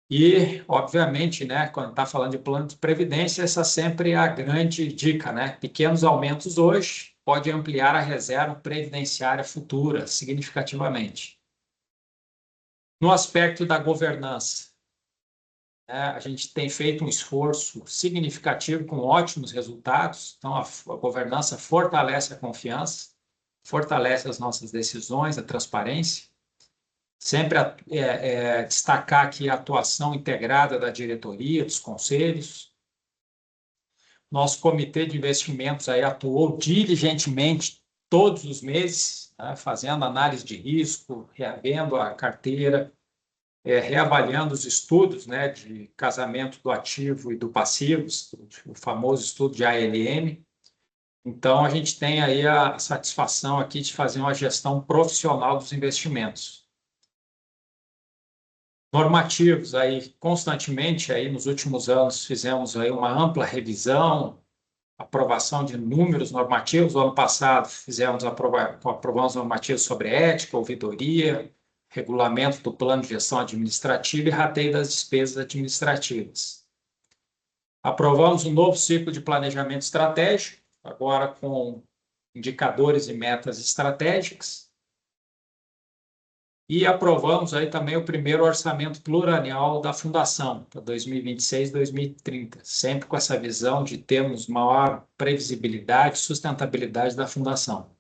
E, obviamente, né, quando está falando de plano de previdência, essa sempre é a grande dica, né? Pequenos aumentos hoje podem ampliar a reserva previdenciária futura significativamente. No aspecto da governança, né, a gente tem feito um esforço significativo com ótimos resultados. Então, a governança fortalece a confiança, fortalece as nossas decisões, a transparência. Sempre destacar aqui a atuação integrada da diretoria, dos conselhos. Nosso comitê de investimentos aí atuou diligentemente todos os meses, né, fazendo análise de risco, reavendo a carteira, reavaliando os estudos, né, de casamento do ativo e do passivo, o famoso estudo de ALM. Então, a gente tem aí a satisfação aqui de fazer uma gestão profissional dos investimentos. Normativos, aí, constantemente, aí, nos últimos anos, fizemos aí uma ampla revisão, aprovação de números normativos. No ano passado, aprovamos normativos sobre ética, ouvidoria, regulamento do plano de gestão administrativa e rateio das despesas administrativas. Aprovamos um novo ciclo de planejamento estratégico, agora com indicadores e metas estratégicas. E aprovamos aí também o primeiro orçamento plurianual da Fundação, para 2026 e 2030, sempre com essa visão de termos maior previsibilidade e sustentabilidade da Fundação.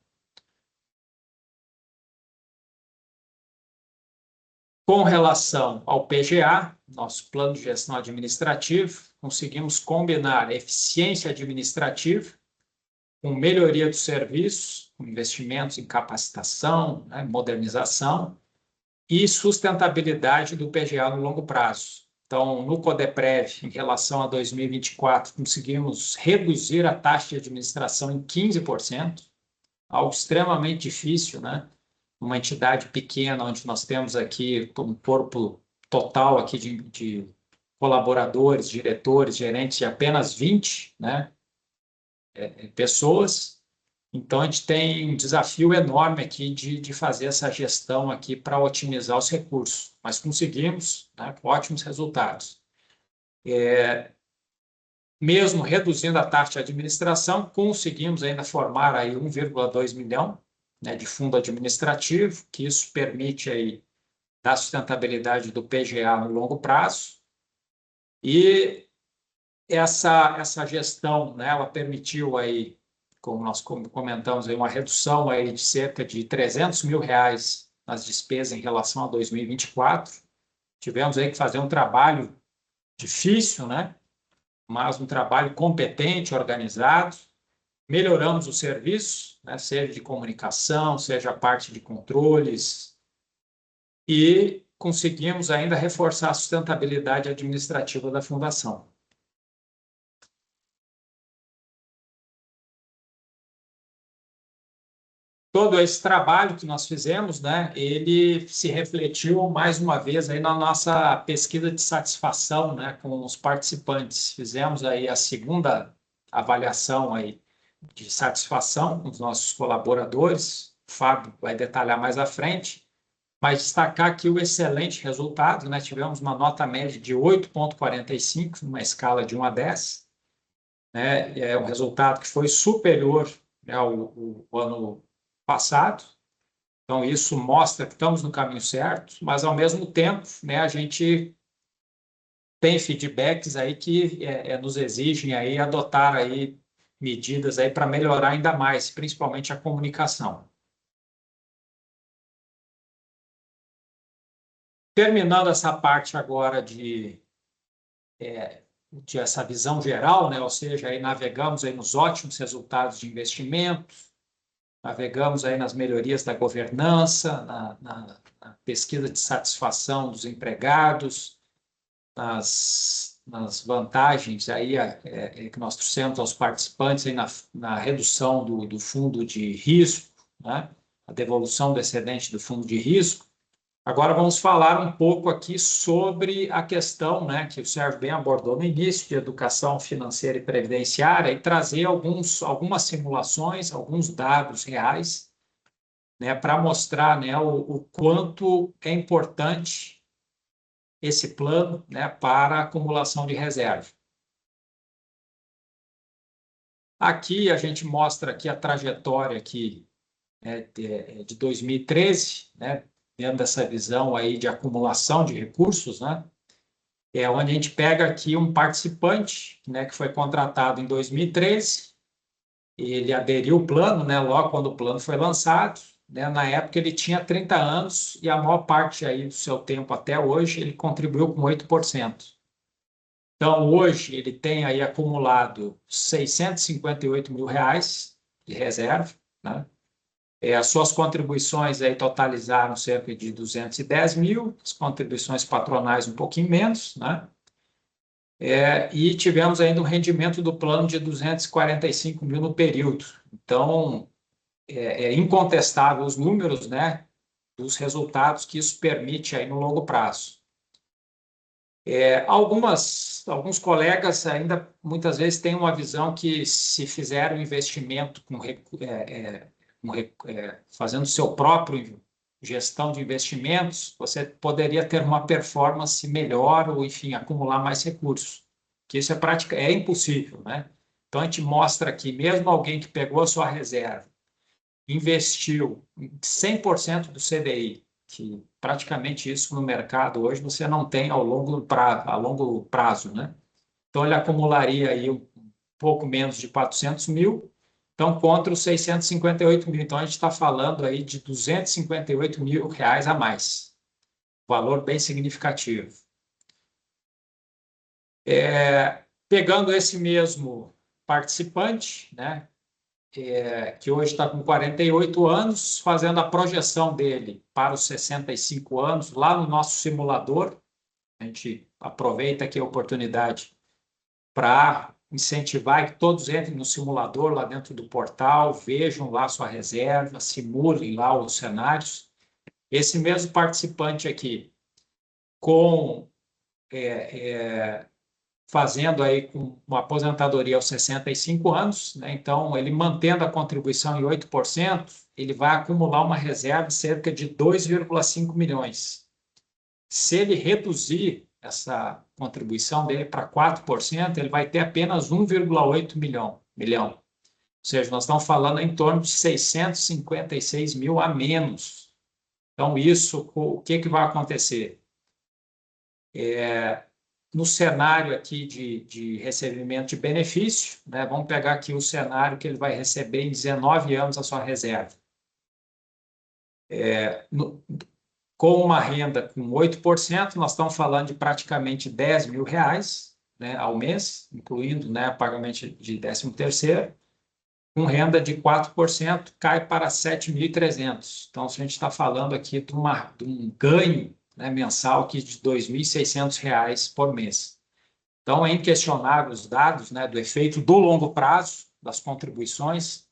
Com relação ao PGA, nosso plano de gestão administrativo, conseguimos combinar eficiência administrativa com melhoria dos serviços, com investimentos em capacitação, né, modernização, e sustentabilidade do PGA no longo prazo. Então, no CODEPREV, em relação a 2024, conseguimos reduzir a taxa de administração em 15%, algo extremamente difícil, né? Uma entidade pequena, onde nós temos aqui um corpo total aqui de colaboradores, diretores, gerentes de apenas 20, né? Pessoas. Então, a gente tem um desafio enorme aqui de fazer essa gestão aqui para otimizar os recursos, mas conseguimos, né, com ótimos resultados. Mesmo reduzindo a taxa de administração, conseguimos ainda formar aí 1,2 milhão, né, de fundo administrativo, que isso permite aí dar sustentabilidade do PGA no longo prazo. E essa gestão, né, ela permitiu aí, como nós comentamos, aí, uma redução aí de cerca de R$300 mil nas despesas em relação a 2024. Tivemos aí que fazer um trabalho difícil, né? Mas um trabalho competente, organizado. Melhoramos o serviço, né? Seja de comunicação, seja a parte de controles. E conseguimos ainda reforçar a sustentabilidade administrativa da Fundação. Todo esse trabalho que nós fizemos, né, ele se refletiu mais uma vez aí na nossa pesquisa de satisfação, né, com os participantes. Fizemos aí a segunda avaliação aí de satisfação com os nossos colaboradores. O Fábio vai detalhar mais à frente, mas destacar aqui o excelente resultado, né? Tivemos uma nota média de 8,45, numa escala de 1 a 10. Né? É um resultado que foi superior, né, ao ano passado. Então, isso mostra que estamos no caminho certo, mas, ao mesmo tempo, né, a gente tem feedbacks aí que nos exigem aí adotar aí medidas aí para melhorar ainda mais, principalmente a comunicação. Terminando essa parte agora de essa visão geral, né, ou seja, aí navegamos aí nos ótimos resultados de investimento, navegamos aí nas melhorias da governança, na pesquisa de satisfação dos empregados, nas vantagens aí, que nós trouxemos aos participantes aí na redução do fundo de risco, né? A devolução do excedente do fundo de risco. Agora vamos falar um pouco aqui sobre a questão, né, que o Sérgio bem abordou no início, de educação financeira e previdenciária, e trazer algumas simulações, alguns dados reais, né, para mostrar, né, o quanto é importante esse plano, né, para a acumulação de reserva. Aqui a gente mostra aqui a trajetória aqui, né, de 2013, né, dentro dessa visão aí de acumulação de recursos, né? É onde a gente pega aqui um participante, né, que foi contratado em 2013, ele aderiu ao plano, né, logo quando o plano foi lançado, né, na época ele tinha 30 anos e a maior parte aí do seu tempo até hoje ele contribuiu com 8%. Então, hoje ele tem aí acumulado R$658 mil de reserva, né? As suas contribuições aí totalizaram cerca de 210 mil, as contribuições patronais um pouquinho menos, né? E tivemos ainda um rendimento do plano de 245 mil no período. Então, é incontestável os números, né, dos resultados que isso permite aí no longo prazo. Alguns colegas ainda muitas vezes têm uma visão que se fizer um investimento fazendo seu próprio gestão de investimentos, você poderia ter uma performance melhor ou, enfim, acumular mais recursos. Que isso é impossível, né? Então, a gente mostra aqui, mesmo alguém que pegou a sua reserva, investiu 100% do CDI, que praticamente isso no mercado hoje você não tem a longo prazo, né? Então, ele acumularia aí um pouco menos de 400 mil, então, contra os 658 mil. Então, a gente está falando aí de 258 mil reais a mais. Valor bem significativo. Pegando esse mesmo participante, né, que hoje está com 48 anos, fazendo a projeção dele para os 65 anos, lá no nosso simulador, a gente aproveita aqui a oportunidade para incentivar que todos entrem no simulador lá dentro do portal, vejam lá sua reserva, simulem lá os cenários. Esse mesmo participante aqui, fazendo aí com uma aposentadoria aos 65 anos, né? Então, ele mantendo a contribuição em 8%, ele vai acumular uma reserva de cerca de 2,5 milhões. Se ele reduzir essa contribuição dele para 4%, ele vai ter apenas 1,8 milhão. Ou seja, nós estamos falando em torno de 656 mil a menos. Então, isso, o que vai acontecer? No cenário aqui de recebimento de benefício, né, vamos pegar aqui o cenário que ele vai receber em 19 anos a sua reserva. Com uma renda com 8%, nós estamos falando de praticamente 10 mil reais, né, ao mês, incluindo, né, pagamento de 13º. Com renda de 4%, cai para 7.300. Então, se a gente está falando aqui de um ganho, né, mensal aqui de R$ 2.600 por mês. Então, é inquestionável os dados, né, do efeito do longo prazo das contribuições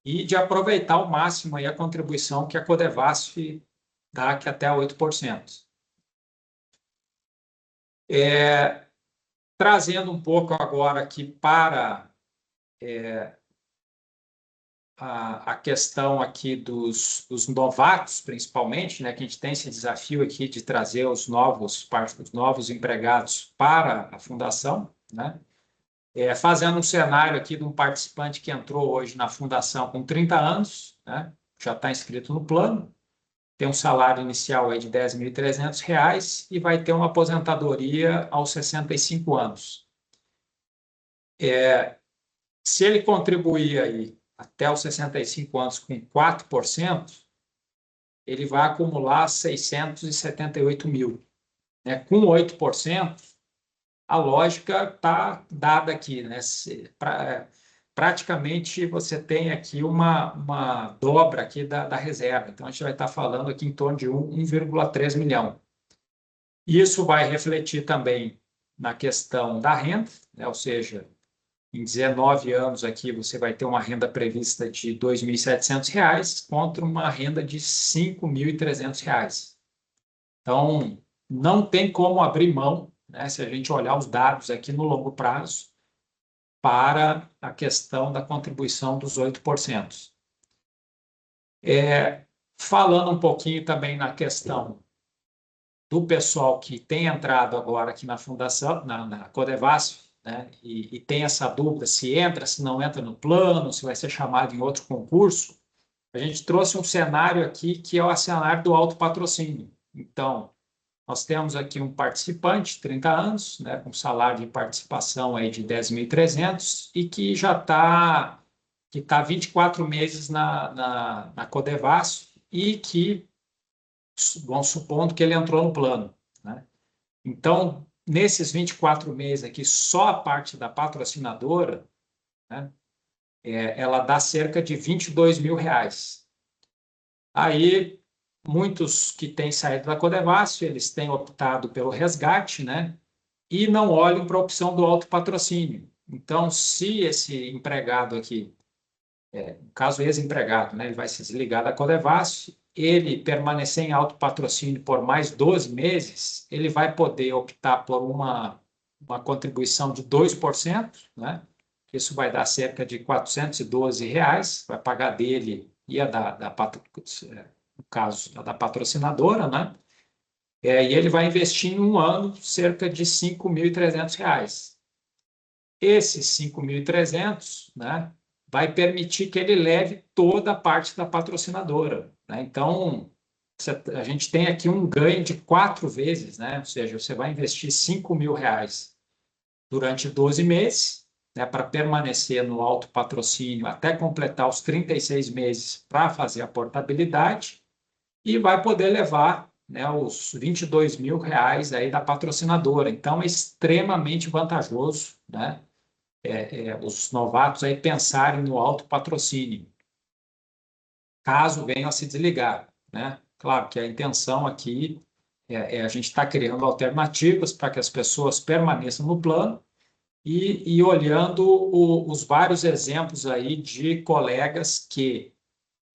e de aproveitar ao máximo aí a contribuição que a Codevasf dá, que até 8%. Trazendo um pouco agora aqui para a questão aqui dos novatos, principalmente, né, que a gente tem esse desafio aqui de trazer os novos empregados para a fundação, né? Fazendo um cenário aqui de um participante que entrou hoje na fundação com 30 anos, né, já está inscrito no plano, tem um salário inicial aí de R$ 10.300 e vai ter uma aposentadoria aos 65 anos. Se ele contribuir aí até os 65 anos com 4%, ele vai acumular 678 mil. Com 8%, a lógica está dada aqui, né? Praticamente você tem aqui uma dobra aqui da reserva. Então, a gente vai estar falando aqui em torno de 1,3 milhão. Isso vai refletir também na questão da renda, né? Ou seja, em 19 anos aqui você vai ter uma renda prevista de R$ 2.700 contra uma renda de R$ 5.300. Então, não tem como abrir mão, né, se a gente olhar os dados aqui no longo prazo, para a questão da contribuição dos 8%. Falando um pouquinho também na questão do pessoal que tem entrado agora aqui na fundação, na Codevasf, né, e tem essa dúvida se entra, se não entra no plano, se vai ser chamado em outro concurso, a gente trouxe um cenário aqui que é o cenário do autopatrocínio. Então, nós temos aqui um participante, 30 anos, né, com salário de participação aí de 10.300 e que já está 24 meses na Codevasf e que, vamos supondo que ele entrou no plano, né? Então, nesses 24 meses aqui, só a parte da patrocinadora, né, ela dá cerca de R$ 22 mil. Aí, muitos que têm saído da Codevasf, eles têm optado pelo resgate, né? E não olham para a opção do autopatrocínio. Então, se esse empregado aqui, no caso ex-empregado, né, ele vai se desligar da Codevasf, ele permanecer em autopatrocínio por mais 12 meses, ele vai poder optar por uma contribuição de 2%, né? Isso vai dar cerca de R$ 412, vai pagar dele e a no caso, a da patrocinadora, né? E ele vai investir em um ano cerca de R$ 5.300. Esses 5.300, né, vai permitir que ele leve toda a parte da patrocinadora, né? Então, a gente tem aqui um ganho de 4 vezes, né? Ou seja, você vai investir R$ 5.000 durante 12 meses, né, para permanecer no autopatrocínio até completar os 36 meses para fazer a portabilidade e vai poder levar, né, os R$ 22.000 aí da patrocinadora. Então, é extremamente vantajoso, né, os novatos aí pensarem no autopatrocínio, caso venham a se desligar, né? Claro que a intenção aqui a gente está criando alternativas para que as pessoas permaneçam no plano e olhando os vários exemplos aí de colegas que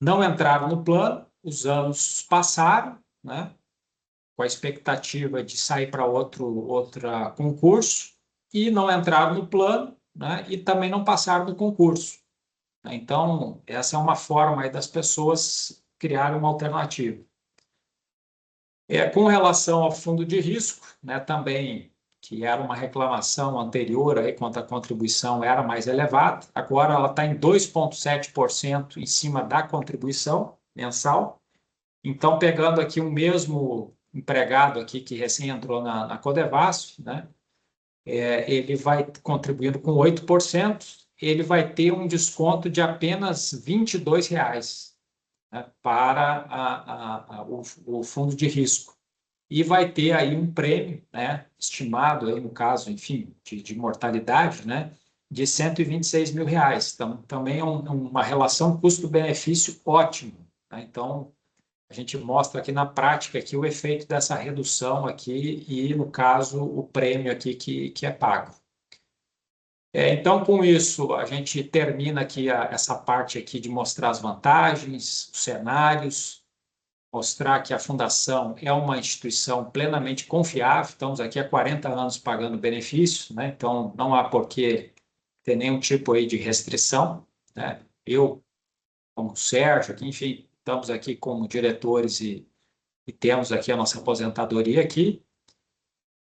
não entraram no plano, os anos passaram, né, com a expectativa de sair para outro concurso e não entraram no plano, né, e também não passaram no concurso. Então, essa é uma forma aí das pessoas criarem uma alternativa. Com relação ao fundo de risco, né, também, que era uma reclamação anterior aí, quanto a contribuição era mais elevada, agora ela está em 2,7% em cima da contribuição mensal. Então, pegando aqui o mesmo empregado aqui que recém entrou na Codevasf, né, ele vai contribuindo com 8%, ele vai ter um desconto de apenas R$ 22, né, para o fundo de risco. E vai ter aí um prêmio, né, estimado, aí no caso, enfim, de mortalidade, né, de R$ 126.000. Então, também é uma relação custo-benefício ótimo, né? Então, a gente mostra aqui na prática aqui o efeito dessa redução aqui e, no caso, o prêmio aqui que é pago. Então, com isso, a gente termina aqui essa parte aqui de mostrar as vantagens, os cenários, mostrar que a Fundação é uma instituição plenamente confiável. Estamos aqui há 40 anos pagando benefícios, né? Então, não há por que ter nenhum tipo aí de restrição, né? Eu, como o Sérgio, aqui, enfim, estamos aqui como diretores e temos aqui a nossa aposentadoria aqui.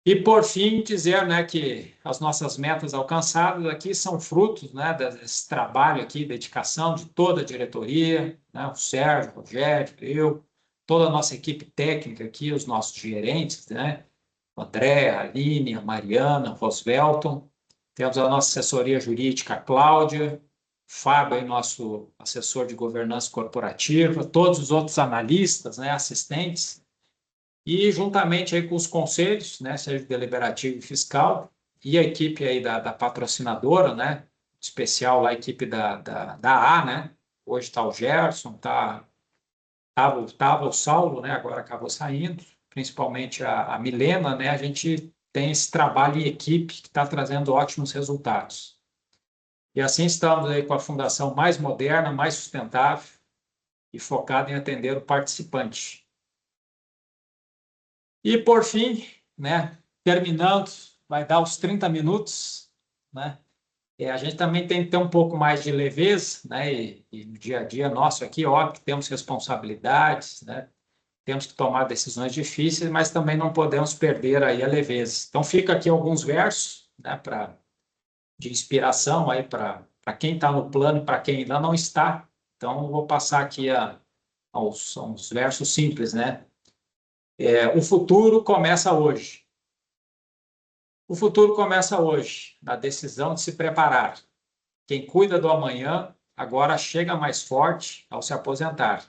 E, por fim, dizer, né, que as nossas metas alcançadas aqui são frutos, né, desse trabalho aqui, dedicação de toda a diretoria, né, o Sérgio, o Rogério, eu, toda a nossa equipe técnica aqui, os nossos gerentes, né, o André, a Aline, a Mariana, o Rosvelton, temos a nossa assessoria jurídica, a Cláudia, o Fábio, nosso assessor de governança corporativa, todos os outros analistas, né, assistentes, e juntamente aí com os conselhos, né, seja deliberativo e fiscal, e a equipe aí da patrocinadora, né, especial lá a equipe da A, né, hoje está o Gerson, tava o Saulo, né, agora acabou saindo, principalmente a Milena, né, a gente tem esse trabalho em equipe que está trazendo ótimos resultados. E assim estamos aí com a fundação mais moderna, mais sustentável e focada em atender o participante. E, por fim, né, terminando, vai dar os 30 minutos, né? A gente também tem que ter um pouco mais de leveza, né? E no dia a dia nosso aqui, óbvio que temos responsabilidades, né? Temos que tomar decisões difíceis, mas também não podemos perder aí a leveza. Então, fica aqui alguns versos, né, de inspiração aí para quem está no plano e para quem ainda não está. Então, vou passar aqui aos versos simples, né? O futuro começa hoje. O futuro começa hoje, na decisão de se preparar. Quem cuida do amanhã, agora chega mais forte ao se aposentar.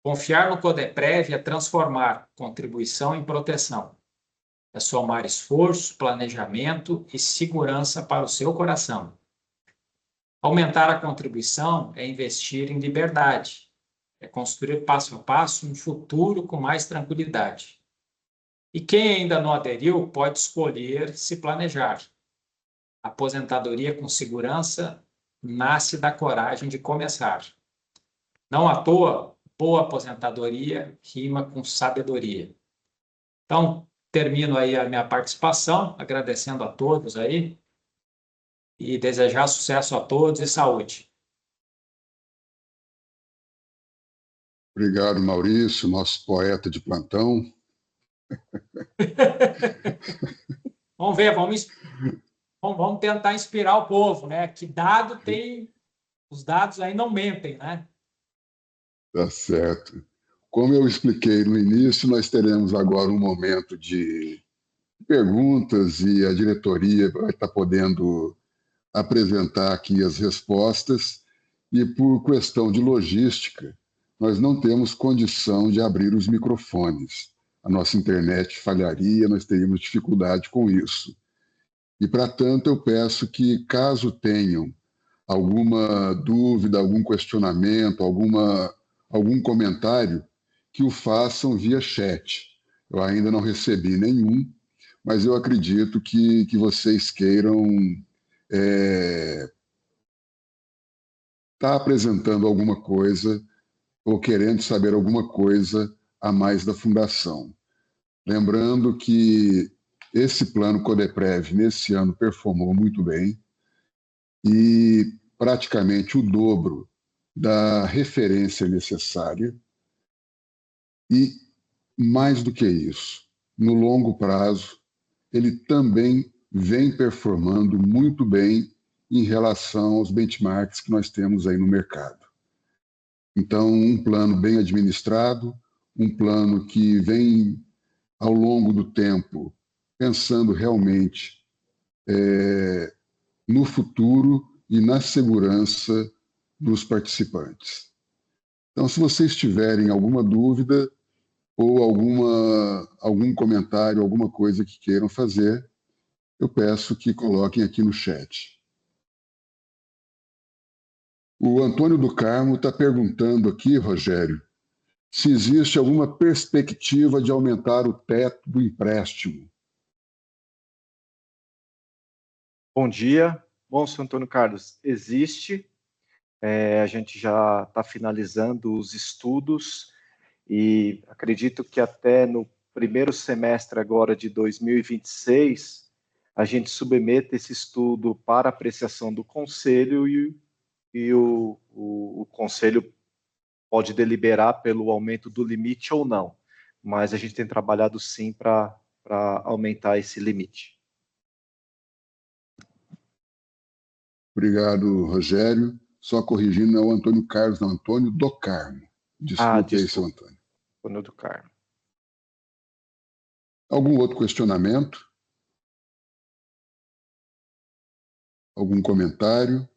Confiar no Codeprev é transformar contribuição em proteção. É somar esforço, planejamento e segurança para o seu coração. Aumentar a contribuição é investir em liberdade. é construir passo a passo um futuro com mais tranquilidade. E quem ainda não aderiu pode escolher se planejar. A aposentadoria com segurança nasce da coragem de começar. Não à toa, boa aposentadoria rima com sabedoria. Então, termino aí a minha participação, agradecendo a todos aí e desejar sucesso a todos e saúde. Obrigado, Maurício, nosso poeta de plantão. Vamos ver, vamos tentar inspirar o povo, né? Que dado tem... Os dados aí não mentem, né? Tá certo. Como eu expliquei no início, nós teremos agora um momento de perguntas e a diretoria vai estar podendo apresentar aqui as respostas e por questão de logística, nós não temos condição de abrir os microfones. A nossa internet falharia, nós teríamos dificuldade com isso. E, para tanto, eu peço que, caso tenham alguma dúvida, algum questionamento, algum comentário, que o façam via chat. Eu ainda não recebi nenhum, mas eu acredito que vocês queiram tá apresentando alguma coisa ou querendo saber alguma coisa a mais da Fundação. Lembrando que esse plano Codeprev, nesse ano, performou muito bem e praticamente o dobro da referência necessária e, mais do que isso, no longo prazo, ele também vem performando muito bem em relação aos benchmarks que nós temos aí no mercado. Então, um plano bem administrado, um plano que vem, ao longo do tempo, pensando realmente no futuro e na segurança dos participantes. Então, se vocês tiverem alguma dúvida ou algum comentário, alguma coisa que queiram fazer, eu peço que coloquem aqui no chat. O Antônio do Carmo está perguntando aqui, Rogério, se existe alguma perspectiva de aumentar o teto do empréstimo. Bom dia. Bom, senhor Antônio Carlos, existe. A gente já está finalizando os estudos e acredito que até no primeiro semestre agora de 2026, a gente submeta esse estudo para apreciação do Conselho e o Conselho pode deliberar pelo aumento do limite ou não, mas a gente tem trabalhado sim para aumentar esse limite. Obrigado, Rogério. Só corrigindo, é o Antônio Carlos, não, Antônio do Carmo. Desculpe aí, seu Antônio. Antônio do Carmo. Algum outro questionamento? Algum comentário?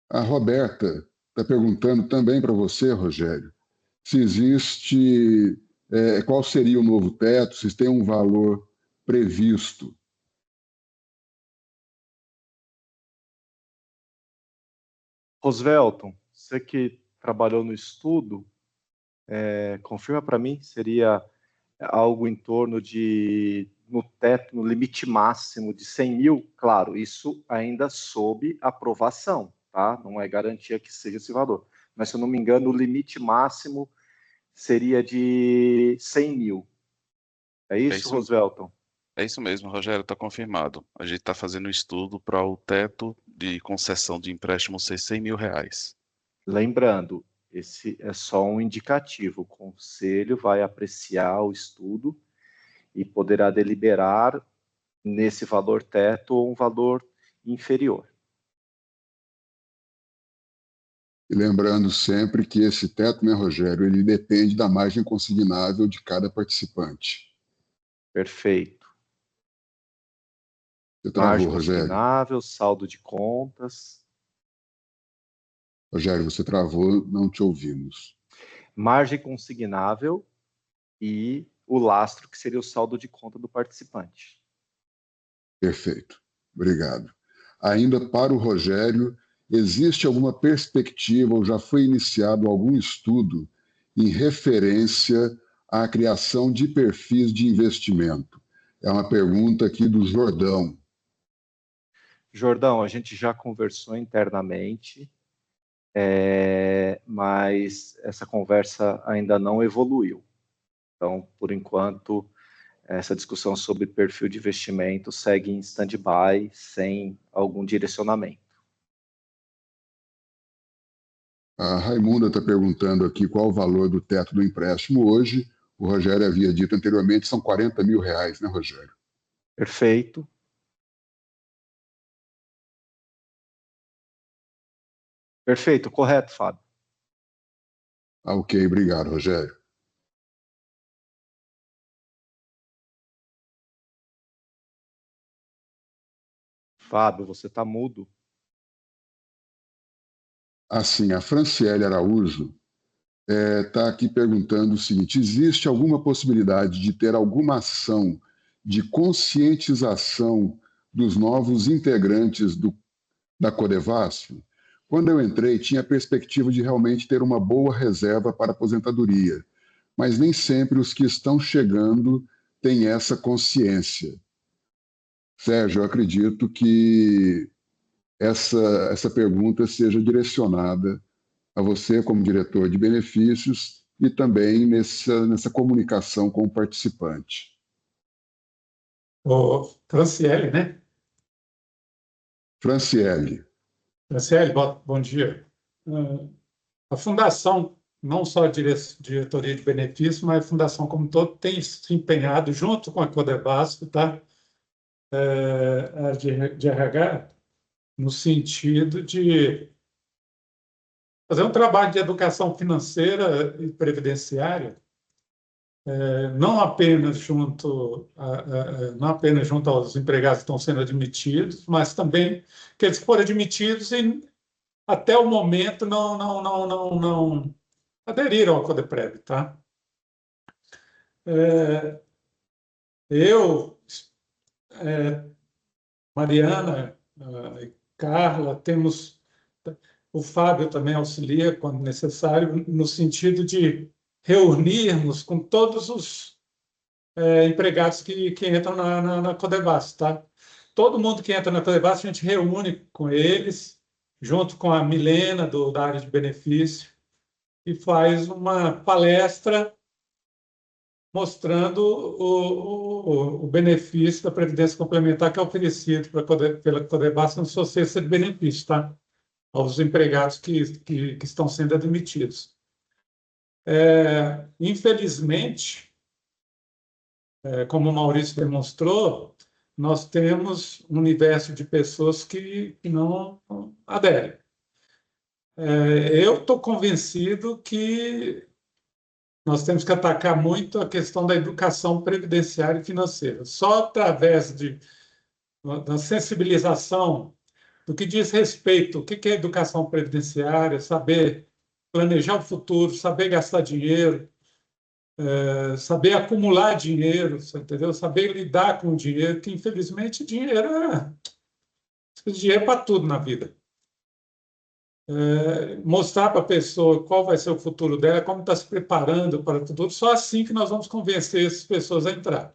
A Roberta está perguntando também para você, Rogério, se existe, qual seria o novo teto, se tem um valor previsto. Rosvelton, você que trabalhou no estudo, confirma para mim, seria algo em torno de, no teto, no limite máximo de 100 mil? Claro, isso ainda sob aprovação, tá? Não é garantia que seja esse valor. Mas, se eu não me engano, o limite máximo seria de 100 mil. É isso, Rosvelton? É isso mesmo, Rogério, está confirmado. A gente está fazendo um estudo para o teto de concessão de empréstimo ser R$100 mil. Lembrando, esse é só um indicativo. O Conselho vai apreciar o estudo e poderá deliberar nesse valor teto ou um valor inferior. E lembrando sempre que esse teto, né, Rogério, ele depende da margem consignável de cada participante. Perfeito. Você travou, Margem Rogério. consignável, saldo de contas. Rogério, você travou, não te ouvimos. Margem consignável e o lastro, que seria o saldo de conta do participante. Perfeito. Obrigado. Ainda para o Rogério, existe alguma perspectiva ou já foi iniciado algum estudo em referência à criação de perfis de investimento? É uma pergunta aqui do Jordão. Jordão, a gente já conversou internamente, mas essa conversa ainda não evoluiu. Então, por enquanto, essa discussão sobre perfil de investimento segue em stand-by, sem algum direcionamento. A Raimunda está perguntando aqui qual o valor do teto do empréstimo hoje. O Rogério havia dito anteriormente, são R$40 mil, né, Rogério? Perfeito. Perfeito, correto, Fábio. Ok, obrigado, Rogério. Fábio, você está mudo. Assim, a Franciele Araújo está aqui perguntando o seguinte: existe alguma possibilidade de ter alguma ação de conscientização dos novos integrantes da Codevasf? Quando eu entrei, tinha a perspectiva de realmente ter uma boa reserva para aposentadoria, mas nem sempre os que estão chegando têm essa consciência. Sérgio, eu acredito que essa pergunta seja direcionada a você como diretor de benefícios e também nessa comunicação com o participante. O Franciele, né? Franciele. Franciele, bom dia. A Fundação, não só a diretoria de benefícios, mas a Fundação como um todo, tem se empenhado, junto com a Codevasf, tá? A de RH, no sentido de fazer um trabalho de educação financeira e previdenciária, não apenas junto aos empregados que estão sendo admitidos, mas também aqueles que foram admitidos e até o momento não aderiram ao Codeprev, tá? Eu, Mariana e Carla, temos o Fábio também auxilia quando necessário, no sentido de reunirmos com todos os empregados que entram na Codevasf, tá? Todo mundo que entra na Codevasf, a gente reúne com eles, junto com a Milena, da área de benefício, e faz uma palestra mostrando o benefício da Previdência Complementar que é oferecido pela Codevasf na sua cesta de benefícios, tá? Aos empregados que estão sendo admitidos. Infelizmente, como o Maurício demonstrou, nós temos um universo de pessoas que não aderem. Eu estou convencido que nós temos que atacar muito a questão da educação previdenciária e financeira. Só através da sensibilização do que diz respeito, o que é educação previdenciária, saber planejar o futuro, saber gastar dinheiro, saber acumular dinheiro, entendeu? Saber lidar com o dinheiro, que infelizmente dinheiro é para tudo na vida. Mostrar para a pessoa qual vai ser o futuro dela, como está se preparando para tudo, só assim que nós vamos convencer essas pessoas a entrar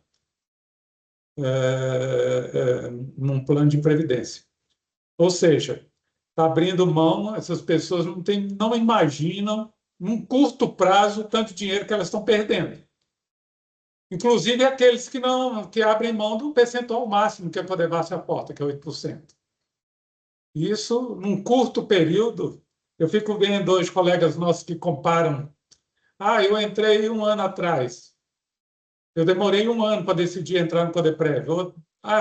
num plano de previdência. Ou seja, está abrindo mão, essas pessoas não imaginam, num curto prazo, tanto dinheiro que elas estão perdendo. Inclusive aqueles que abrem mão do percentual máximo que a Codevasf aporta, que é 8%. Isso, num curto período, eu fico vendo hoje colegas nossos que comparam. Eu entrei 1 ano atrás. Eu demorei 1 ano para decidir entrar no Codeprev.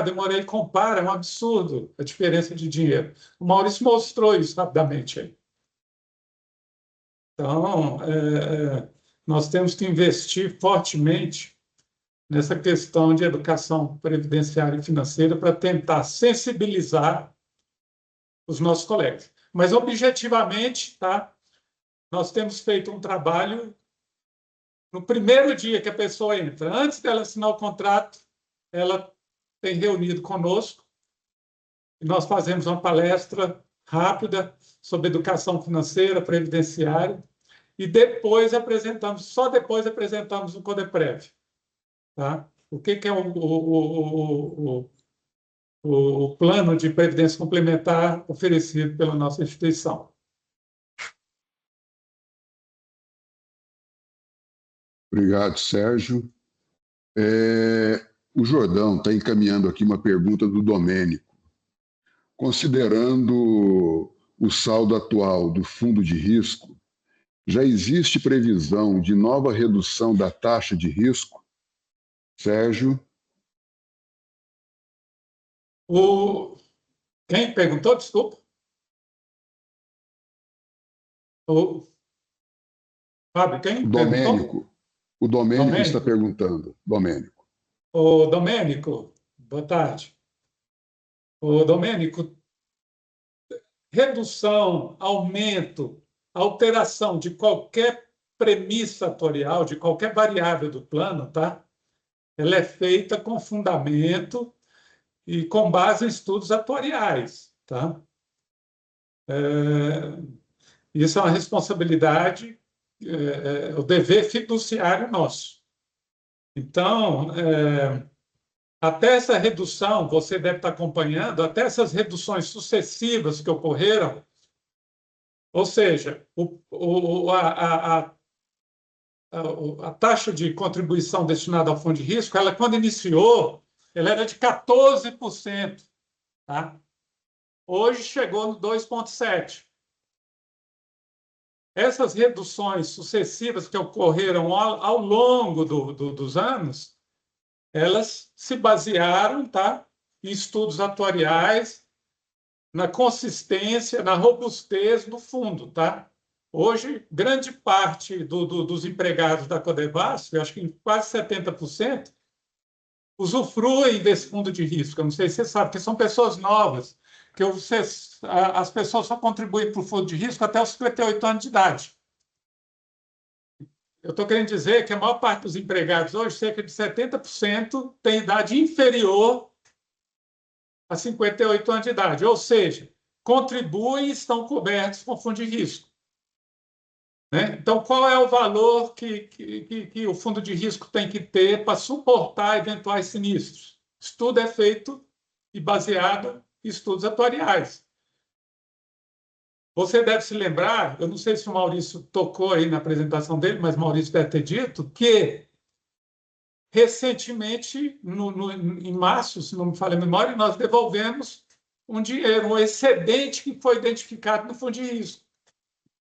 Demorei, compara, é um absurdo a diferença de dinheiro. O Maurício mostrou isso rapidamente aí. Então, nós temos que investir fortemente nessa questão de educação previdenciária e financeira para tentar sensibilizar os nossos colegas. Mas, objetivamente, tá, nós temos feito um trabalho no primeiro dia que a pessoa entra, antes dela assinar o contrato, ela tem reunido conosco e nós fazemos uma palestra rápida sobre educação financeira, previdenciária, e depois apresentamos, só depois apresentamos o CODEPREV. Tá? O que é o plano de previdência complementar oferecido pela nossa instituição? Obrigado, Sérgio. O Jordão está encaminhando aqui uma pergunta do Domênico. Considerando o saldo atual do fundo de risco, já existe previsão de nova redução da taxa de risco? Sérgio? Quem perguntou? Desculpa. Fábio, quem perguntou? O Domênico está perguntando. Domênico. Ô, Domênico, boa tarde. Ô, Domênico, redução, aumento, alteração de qualquer premissa atuarial, de qualquer variável do plano, tá? Ela é feita com fundamento e com base em estudos atuariais, tá? Isso é uma responsabilidade, o dever fiduciário nosso. Então, até essa redução, você deve estar acompanhando, até essas reduções sucessivas que ocorreram, ou seja, a taxa de contribuição destinada ao fundo de risco, ela, quando iniciou, ela era de 14%. Tá? Hoje chegou no 2,7%. Essas reduções sucessivas que ocorreram ao longo dos anos, elas se basearam, tá, em estudos atuariais, na consistência, na robustez do fundo. Tá? Hoje, grande parte dos empregados da Codevasf, eu acho que em quase 70%, usufruem desse fundo de risco. Eu não sei se você sabe, que são pessoas novas, que as pessoas só contribuem para o fundo de risco até os 58 anos de idade. Eu estou querendo dizer que a maior parte dos empregados hoje, cerca de 70%, tem idade inferior a 58 anos de idade, ou seja, contribuem e estão cobertos com fundo de risco. Né? Então, qual é o valor que o fundo de risco tem que ter para suportar eventuais sinistros? Estudo é feito e baseado em estudos atuariais. Você deve se lembrar, eu não sei se o Maurício tocou aí na apresentação dele, mas o Maurício deve ter dito que, recentemente, em março, se não me falha a memória, nós devolvemos um dinheiro, um excedente que foi identificado no fundo de risco.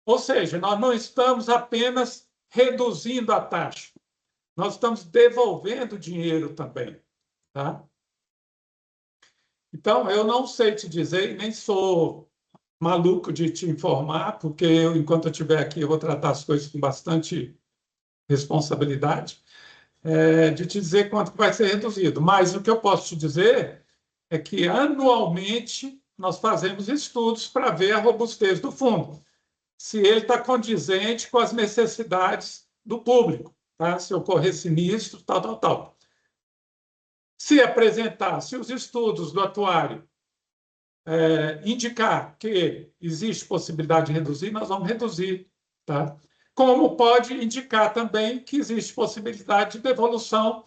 Ou seja, nós não estamos apenas reduzindo a taxa, nós estamos devolvendo dinheiro também. Tá? Então, eu não sei te dizer, nem sou maluco de te informar, porque enquanto eu estiver aqui, eu vou tratar as coisas com bastante responsabilidade, de te dizer quanto vai ser reduzido. Mas o que eu posso te dizer é que, anualmente, nós fazemos estudos para ver a robustez do fundo, se ele está condizente com as necessidades do público, tá? Se ocorrer sinistro, tal. Se apresentar, se os estudos do atuário indicar que existe possibilidade de reduzir, nós vamos reduzir. Tá? Como pode indicar também que existe possibilidade de devolução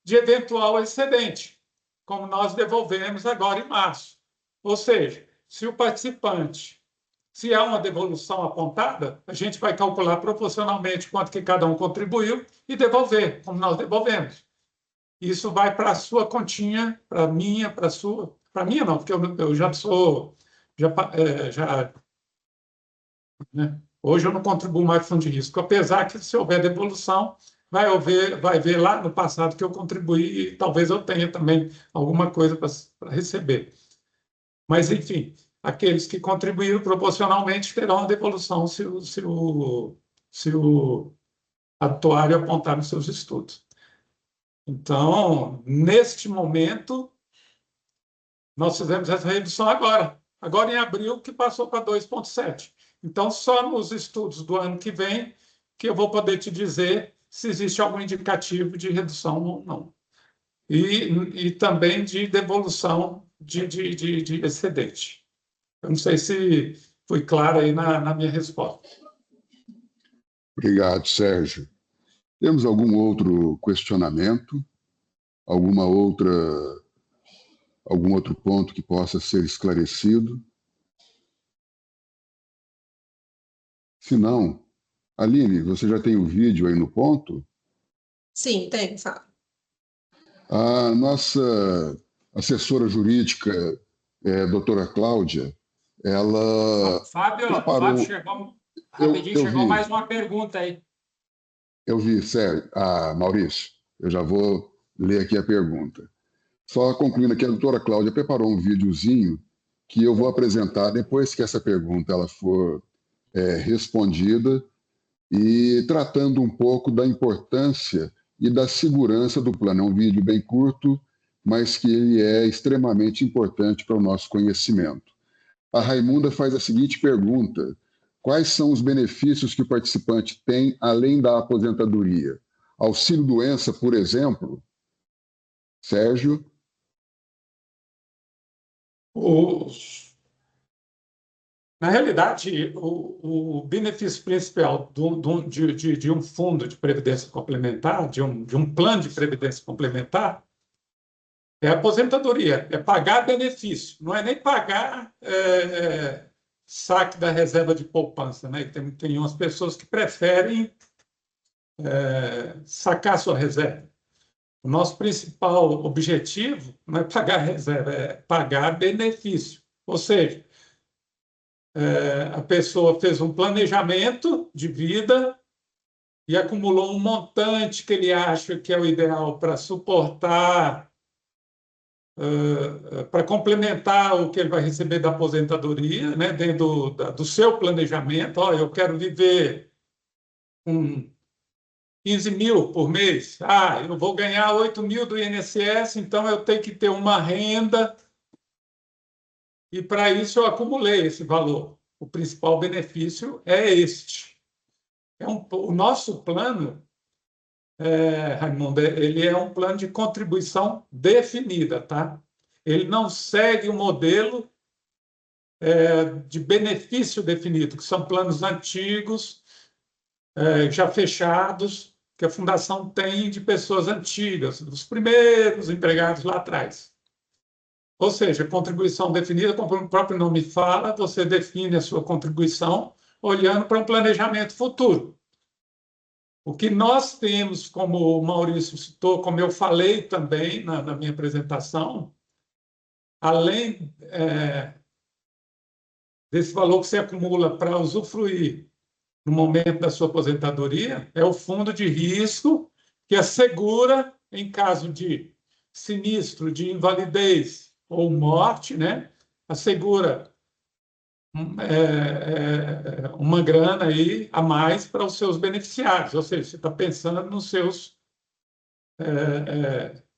de eventual excedente, como nós devolvemos agora em março. Ou seja, se o participante, se há uma devolução apontada, a gente vai calcular proporcionalmente quanto que cada um contribuiu e devolver, como nós devolvemos. Isso vai para a sua continha, para a minha, para a sua. Para mim, não, porque eu já sou. Né? Hoje eu não contribuo mais para fundo de risco, apesar que, se houver devolução, vai ver lá no passado que eu contribuí e talvez eu tenha também alguma coisa para receber. Mas, enfim, aqueles que contribuíram proporcionalmente terão a devolução se o atuário apontar nos seus estudos. Então, neste momento, nós fizemos essa redução agora em abril, que passou para 2,7. Então, só nos estudos do ano que vem que eu vou poder te dizer se existe algum indicativo de redução ou não. E também de devolução de excedente. Eu não sei se fui claro aí na minha resposta. Obrigado, Sérgio. Temos algum outro questionamento? Algum outro ponto que possa ser esclarecido? Se não, Aline, você já tem o vídeo aí no ponto? Sim, tem, Fábio. A nossa assessora jurídica, doutora Cláudia, ela Fábio, preparou... chegou, rapidinho, chegou mais uma pergunta aí. Eu vi, Sérgio. Maurício, eu já vou ler aqui a pergunta. Só concluindo aqui, a doutora Cláudia preparou um videozinho que eu vou apresentar depois que essa pergunta ela for respondida e tratando um pouco da importância e da segurança do plano. É um vídeo bem curto, mas que ele é extremamente importante para o nosso conhecimento. A Raimunda faz a seguinte pergunta: quais são os benefícios que o participante tem além da aposentadoria? Auxílio-doença, por exemplo? Sérgio? Na realidade, o benefício principal de um fundo de previdência complementar, de um plano de previdência complementar, é a aposentadoria, é pagar benefício, não é nem pagar saque da reserva de poupança, né? Tem umas pessoas que preferem sacar sua reserva. O nosso principal objetivo não é pagar reserva, é pagar benefício. Ou seja, a pessoa fez um planejamento de vida e acumulou um montante que ele acha que é o ideal para suportar, para complementar o que ele vai receber da aposentadoria, né, dentro do seu planejamento. Eu quero viver com 15 mil por mês. Eu vou ganhar 8 mil do INSS, então eu tenho que ter uma renda e, para isso, eu acumulei esse valor. O principal benefício é este. O nosso plano, Raimundo, ele é um plano de contribuição definida, tá? Ele não segue o modelo de benefício definido, que são planos antigos, já fechados, que a Fundação tem de pessoas antigas, dos primeiros empregados lá atrás. Ou seja, contribuição definida, como o próprio nome fala, você define a sua contribuição olhando para um planejamento futuro. O que nós temos, como o Maurício citou, como eu falei também na minha apresentação, além desse valor que você acumula para usufruir no momento da sua aposentadoria, é o fundo de risco que assegura, em caso de sinistro, de invalidez ou morte, né, assegura uma grana aí a mais para os seus beneficiários, ou seja, você está pensando nos seus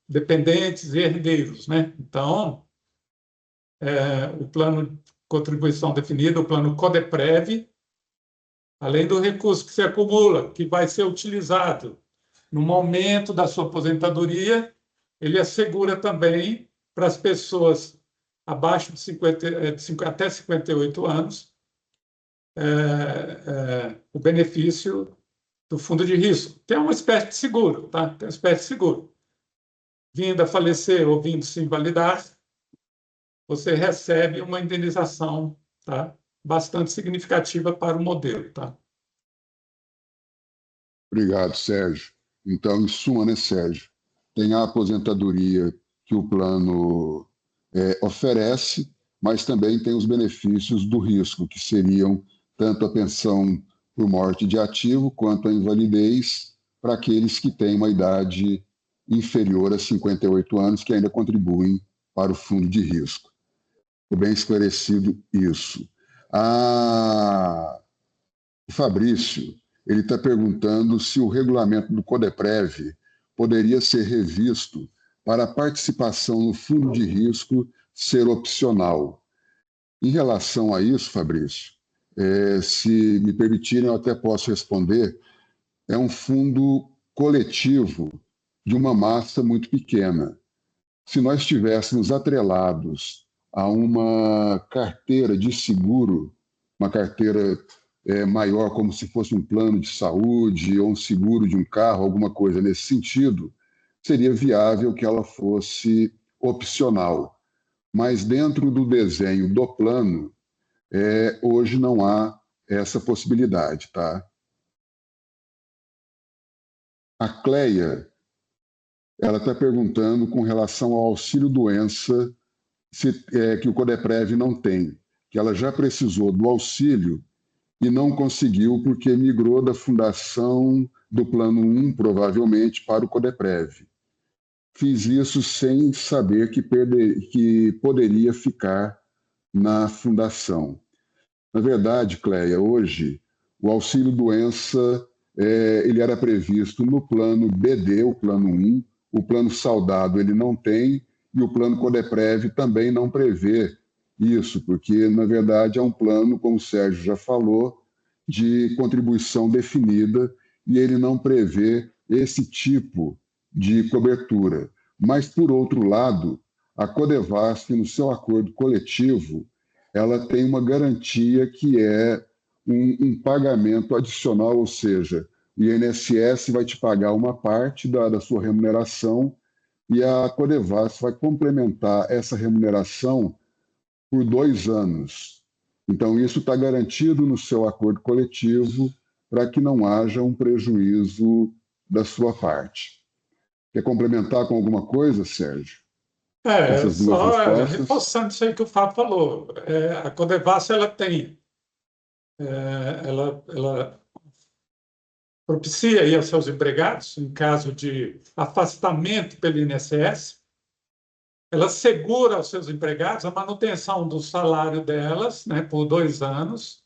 dependentes e herdeiros, né? Então, o plano de contribuição definida, o plano CODEPREV, além do recurso que se acumula, que vai ser utilizado no momento da sua aposentadoria, ele assegura também para as pessoas abaixo de até 58 anos o benefício do fundo de risco. Tem uma espécie de seguro, tá? Tem uma espécie de seguro. Vindo a falecer ou vindo se invalidar, você recebe uma indenização, tá? Bastante significativa para o modelo, tá? Obrigado, Sérgio. Então, em suma, né, Sérgio, tem a aposentadoria que o plano oferece, mas também tem os benefícios do risco, que seriam tanto a pensão por morte de ativo quanto a invalidez para aqueles que têm uma idade inferior a 58 anos, que ainda contribuem para o fundo de risco. Ficou bem esclarecido isso. O Fabrício, ele está perguntando se o regulamento do CODEPREV poderia ser revisto para a participação no fundo de risco ser opcional. Em relação a isso, Fabrício, se me permitirem, eu até posso responder. É um fundo coletivo de uma massa muito pequena. Se nós estivéssemos atrelados a uma carteira de seguro, uma carteira maior, como se fosse um plano de saúde ou um seguro de um carro, alguma coisa nesse sentido, seria viável que ela fosse opcional. Mas dentro do desenho do plano, hoje não há essa possibilidade, tá? A Cleia, ela está perguntando com relação ao auxílio-doença que o Codeprev não tem, que ela já precisou do auxílio e não conseguiu porque migrou da fundação do Plano 1, provavelmente, para o Codeprev. Fiz isso sem saber que poderia ficar na fundação. Na verdade, Cleia, hoje, o auxílio-doença ele era previsto no plano BD, o plano 1, o plano saudado ele não tem, e o plano Codeprev também não prevê isso, porque, na verdade, é um plano, como o Sérgio já falou, de contribuição definida, e ele não prevê esse tipo de cobertura. Mas, por outro lado, a Codevasf, no seu acordo coletivo, ela tem uma garantia que é um pagamento adicional, ou seja, o INSS vai te pagar uma parte da sua remuneração e a Codevasf vai complementar essa remuneração por 2 anos. Então, isso está garantido no seu acordo coletivo para que não haja um prejuízo da sua parte. Quer complementar com alguma coisa, Sérgio? Essas duas só respostas. reforçando isso aí que o Fábio falou. A Codevasf, ela tem, ela propicia aí aos seus empregados, em caso de afastamento pelo INSS, ela segura aos seus empregados a manutenção do salário delas, né, por 2 anos,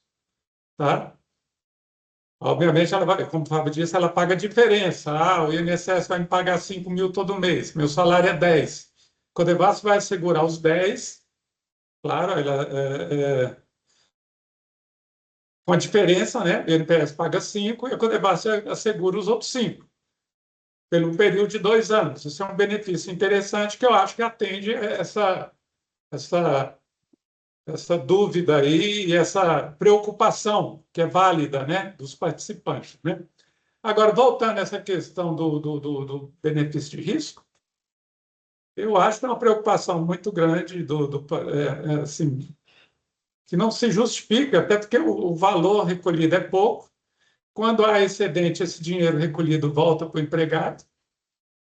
tá? Obviamente, ela vai, como o Fábio disse, ela paga a diferença. O INSS vai me pagar 5 mil todo mês, meu salário é 10. A Codevasf vai assegurar os 10, claro, com a diferença, né? O INPS paga 5 e a Codevasf assegura os outros 5, pelo período de 2 anos. Isso é um benefício interessante que eu acho que atende essa dúvida aí e essa preocupação que é válida, né, dos participantes, né? Agora, voltando a essa questão do benefício de risco, eu acho que é uma preocupação muito grande assim, que não se justifica, até porque o valor recolhido é pouco. Quando há excedente, esse dinheiro recolhido volta para o empregado.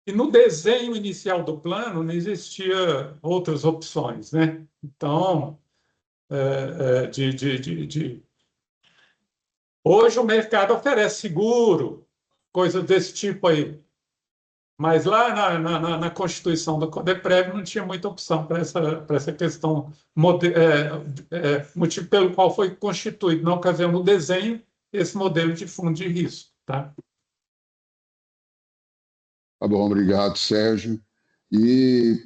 E no desenho inicial do plano não existia outras opções, né? Então, hoje o mercado oferece seguro, coisas desse tipo aí. Mas lá na Constituição do Codeprev não tinha muita opção para essa questão, motivo pelo qual foi constituído, na ocasião do desenho, esse modelo de fundo de risco. Tá? Tá bom, obrigado, Sérgio. E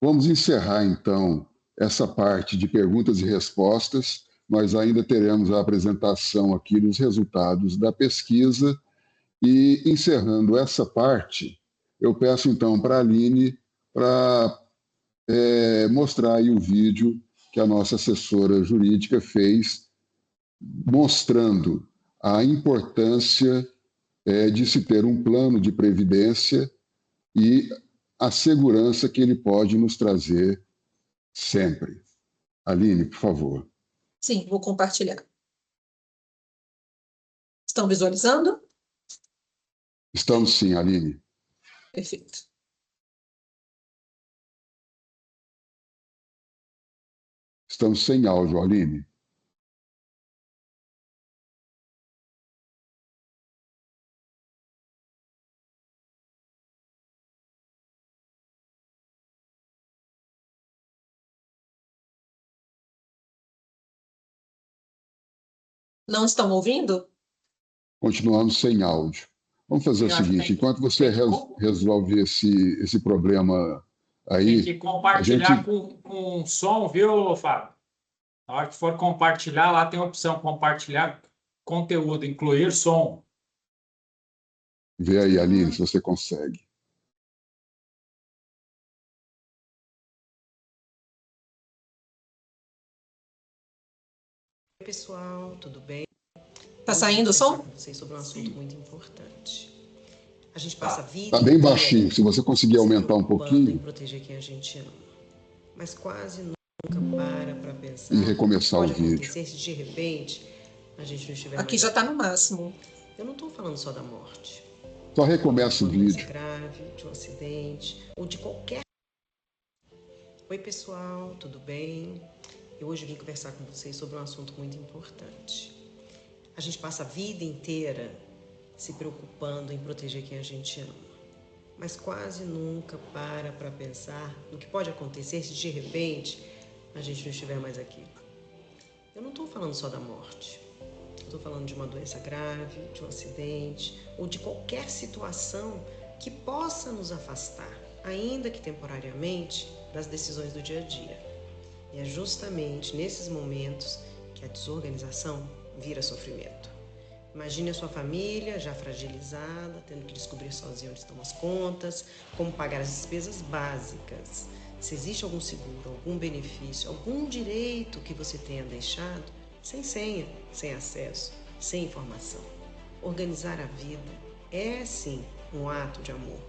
vamos encerrar, então, essa parte de perguntas e respostas. Nós ainda teremos a apresentação aqui dos resultados da pesquisa. E, encerrando essa parte, eu peço, então, para a Aline para mostrar aí o vídeo que a nossa assessora jurídica fez, mostrando a importância de se ter um plano de previdência e a segurança que ele pode nos trazer sempre. Aline, por favor. Sim, vou compartilhar. Estão visualizando? Estamos sim, Aline. Perfeito. Estamos sem áudio, Aline. Não estão ouvindo? Continuamos sem áudio. Vamos fazer o seguinte, enquanto você resolve esse problema aí... Tem que compartilhar com som, viu, Fábio? Na hora que for compartilhar, lá tem a opção compartilhar conteúdo, incluir som. Vê aí, Aline, se você consegue. Oi, pessoal, tudo bem? Tá saindo o som? Com vocês sobre um assunto muito importante. A gente passa a vida Tá bem inteira baixinho. Se você conseguir se aumentar um preocupando em pouquinho proteger quem a gente ama, mas quase nunca para pensar e recomeçar o que o pode vídeo. acontecer se de repente a gente não estiver Aqui mais já tá no máximo. Eu não estou falando só da morte. Só recomeça o Uma doença vídeo. grave, de um acidente ou de qualquer. Oi, pessoal, tudo bem? Eu hoje vim conversar com vocês sobre um assunto muito importante. A gente passa a vida inteira se preocupando em proteger quem a gente ama, mas quase nunca para pensar no que pode acontecer se de repente a gente não estiver mais aqui. Eu não estou falando só da morte. Estou falando de uma doença grave, de um acidente ou de qualquer situação que possa nos afastar, ainda que temporariamente, das decisões do dia a dia. E é justamente nesses momentos que a desorganização vira sofrimento. Imagine a sua família já fragilizada, tendo que descobrir sozinha onde estão as contas, como pagar as despesas básicas. Se existe algum seguro, algum benefício, algum direito que você tenha deixado, sem senha, sem acesso, sem informação. Organizar a vida é, sim, um ato de amor.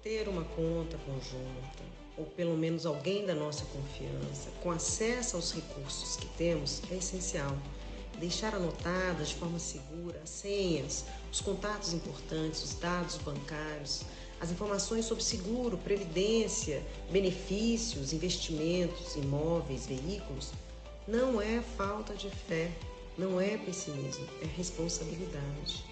Ter uma conta conjunta, ou pelo menos alguém da nossa confiança, com acesso aos recursos que temos, é essencial. Deixar anotadas de forma segura as senhas, os contatos importantes, os dados bancários, as informações sobre seguro, previdência, benefícios, investimentos, imóveis, veículos, não é falta de fé, não é pessimismo, é responsabilidade.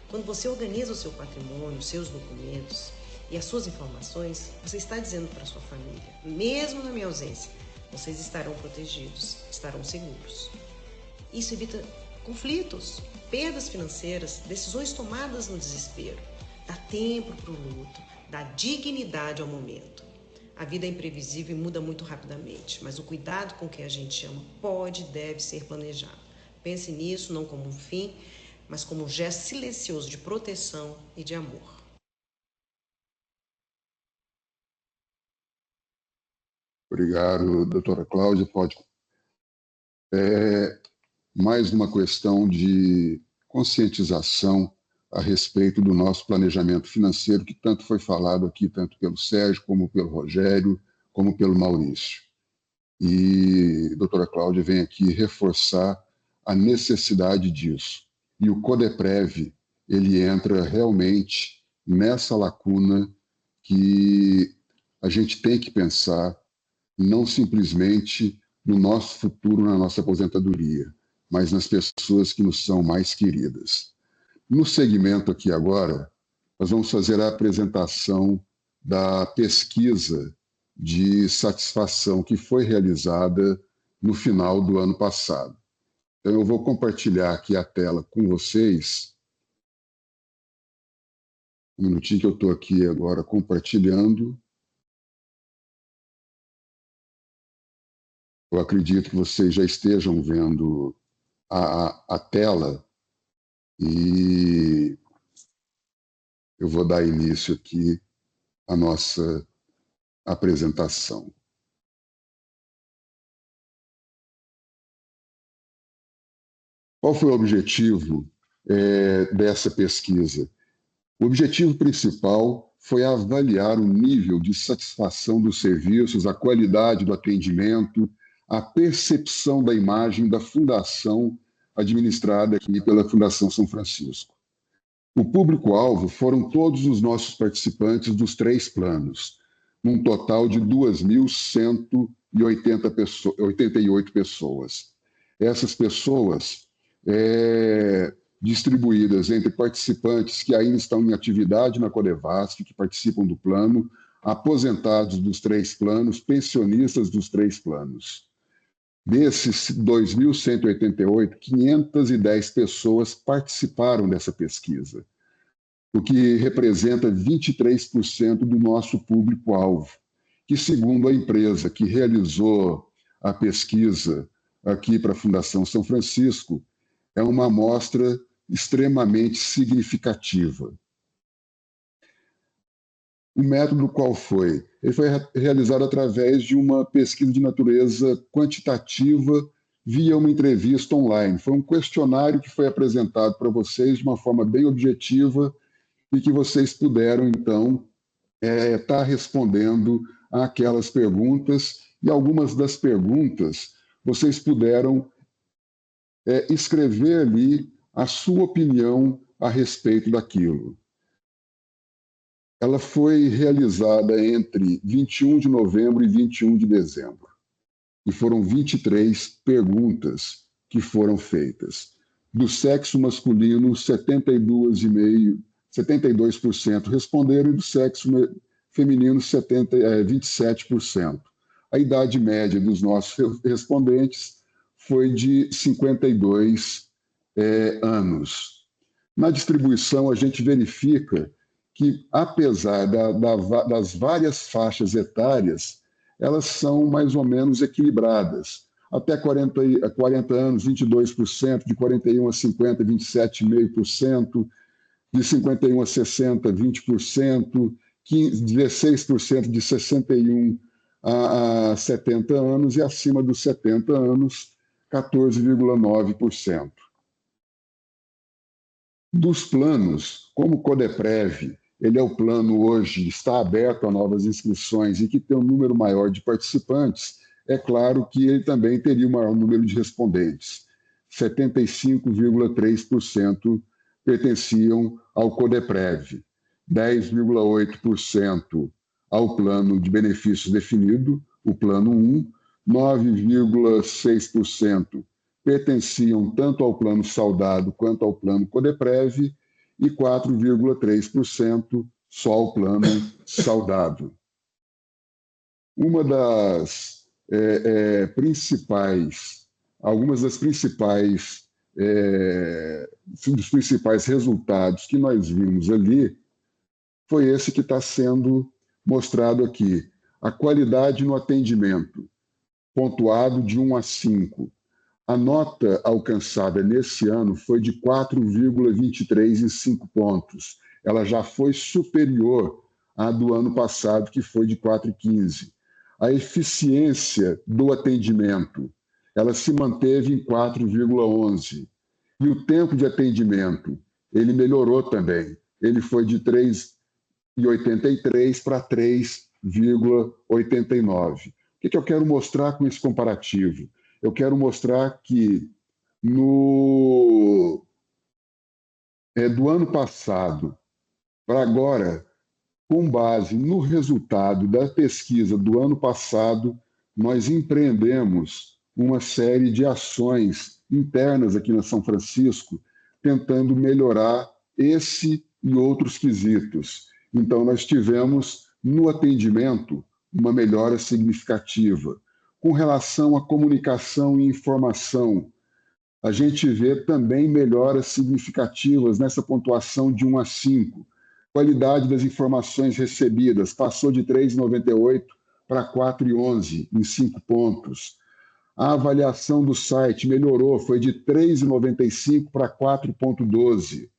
Quando você organiza o seu patrimônio, os seus documentos e as suas informações, você está dizendo para a sua família, mesmo na minha ausência, vocês estarão protegidos, estarão seguros. Isso evita conflitos, perdas financeiras, decisões tomadas no desespero. Dá tempo para o luto, dá dignidade ao momento. A vida é imprevisível e muda muito rapidamente, mas o cuidado com quem a gente ama pode e deve ser planejado. Pense nisso não como um fim, mas como um gesto silencioso de proteção e de amor. Obrigado, doutora Cláudia. Pode. Mais uma questão de conscientização a respeito do nosso planejamento financeiro, que tanto foi falado aqui, tanto pelo Sérgio, como pelo Rogério, como pelo Maurício. E a doutora Cláudia vem aqui reforçar a necessidade disso. E o CODEPREV, ele entra realmente nessa lacuna que a gente tem que pensar, não simplesmente no nosso futuro, na nossa aposentadoria, mas nas pessoas que nos são mais queridas. No segmento aqui agora, nós vamos fazer a apresentação da pesquisa de satisfação que foi realizada no final do ano passado. Então, eu vou compartilhar aqui a tela com vocês. Um minutinho que eu estou aqui agora compartilhando. Eu acredito que vocês já estejam vendo a tela e eu vou dar início aqui à nossa apresentação. Qual foi o objetivo dessa pesquisa? O objetivo principal foi avaliar o nível de satisfação dos serviços, a qualidade do atendimento, a percepção da imagem da fundação administrada aqui pela Fundação São Francisco. O público-alvo foram todos os nossos participantes dos 3 planos, num total de 2.188 pessoas. Essas pessoas distribuídas entre participantes que ainda estão em atividade na Codevasf, que participam do plano, aposentados dos 3 planos, pensionistas dos 3 planos. Desses 2.188, 510 pessoas participaram dessa pesquisa, o que representa 23% do nosso público-alvo, que, segundo a empresa que realizou a pesquisa aqui para a Fundação São Francisco, é uma amostra extremamente significativa. O método qual foi? Ele foi realizado através de uma pesquisa de natureza quantitativa via uma entrevista online. Foi um questionário que foi apresentado para vocês de uma forma bem objetiva e que vocês puderam, então, estar respondendo àquelas perguntas, e algumas das perguntas vocês puderam escrever ali a sua opinião a respeito daquilo. Ela foi realizada entre 21 de novembro e 21 de dezembro. E foram 23 perguntas que foram feitas. Do sexo masculino, 72% responderam, e do sexo feminino, 27%. A idade média dos nossos respondentes foi de 52 anos. Na distribuição, a gente verifica que, apesar das várias faixas etárias, elas são mais ou menos equilibradas. Até 40 anos, 22%, de 41 a 50, 27,5%, de 51 a 60, 20%, 16% de 61 a 70 anos e acima dos 70 anos, 14,9%. Dos planos, como o Codeprev, ele é o plano hoje, está aberto a novas inscrições e que tem um número maior de participantes, é claro que ele também teria o maior número de respondentes. 75,3% pertenciam ao Codeprev, 10,8% ao plano de benefícios definido, o plano 1, 9,6% pertenciam tanto ao plano saudado quanto ao plano Codeprev e 4,3% só ao plano saudado. Algumas das principais dos principais resultados que nós vimos ali foi esse que está sendo mostrado aqui. A qualidade no atendimento, pontuado de 1 a 5. A nota alcançada nesse ano foi de 4,23 em 5 pontos. Ela já foi superior à do ano passado, que foi de 4,15. A eficiência do atendimento, ela se manteve em 4,11. E o tempo de atendimento, ele melhorou também. Ele foi de 3,83 para 3,89. O que eu quero mostrar com esse comparativo? Eu quero mostrar que do ano passado para agora, com base no resultado da pesquisa do ano passado, nós empreendemos uma série de ações internas aqui na São Francisco, tentando melhorar esse e outros quesitos. Então, nós tivemos no atendimento uma melhora significativa. Com relação à comunicação e informação, a gente vê também melhoras significativas nessa pontuação de 1 a 5. Qualidade das informações recebidas passou de 3,98 para 4,11 em 5 pontos. A avaliação do site melhorou, foi de 3,95 para 4,12.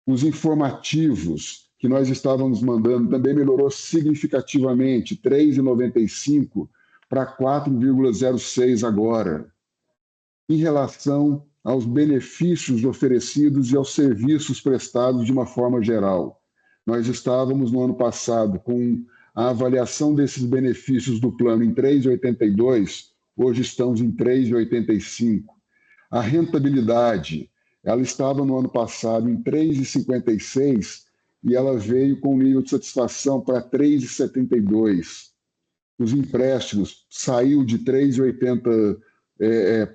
Os informativos que nós estávamos mandando também melhorou significativamente, 3,95 para 4,06 agora. Em relação aos benefícios oferecidos e aos serviços prestados de uma forma geral, nós estávamos no ano passado com a avaliação desses benefícios do plano em 3,82, hoje estamos em 3,85. A rentabilidade, ela estava no ano passado em 3,56 e ela veio com um nível de satisfação para 3,72. Os empréstimos saiu de 3,80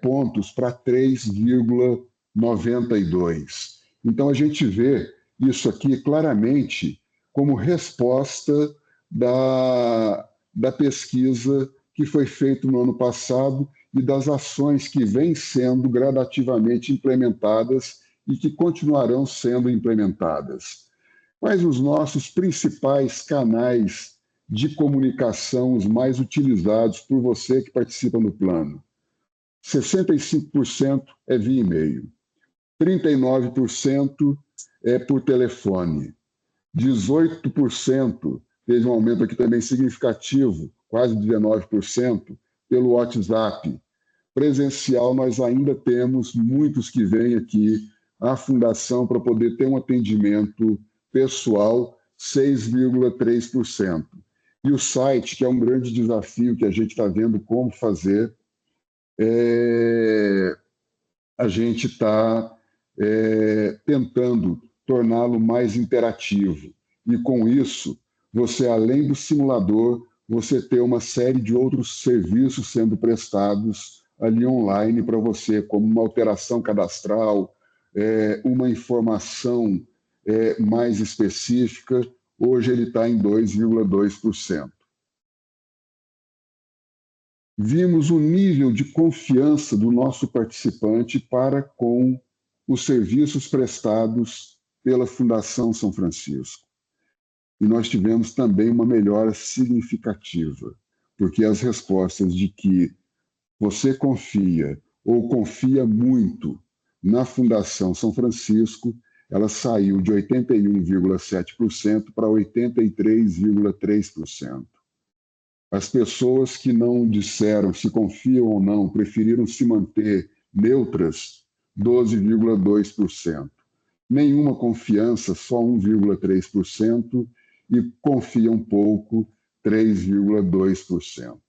pontos para 3,92. Então, a gente vê isso aqui claramente como resposta da pesquisa que foi feita no ano passado e das ações que vêm sendo gradativamente implementadas e que continuarão sendo implementadas. Quais os nossos principais canais de comunicação, os mais utilizados por você que participa no plano? 65% é via e-mail, 39% é por telefone, 18% teve um aumento aqui também significativo, quase 19%, pelo WhatsApp. Presencial, nós ainda temos muitos que vêm aqui à Fundação para poder ter um atendimento pessoal, 6,3%. E o site, que é um grande desafio que a gente está vendo como fazer, a gente está tentando torná-lo mais interativo. E com isso, você, além do simulador, você ter uma série de outros serviços sendo prestados ali online para você, como uma alteração cadastral, uma informação mais específica. Hoje ele está em 2,2%. Vimos o nível de confiança do nosso participante para com os serviços prestados pela Fundação São Francisco. E nós tivemos também uma melhora significativa, porque as respostas de que você confia ou confia muito na Fundação São Francisco, ela saiu de 81,7% para 83,3%. As pessoas que não disseram se confiam ou não, preferiram se manter neutras, 12,2%. Nenhuma confiança, só 1,3%, e confia um pouco, 3,2%.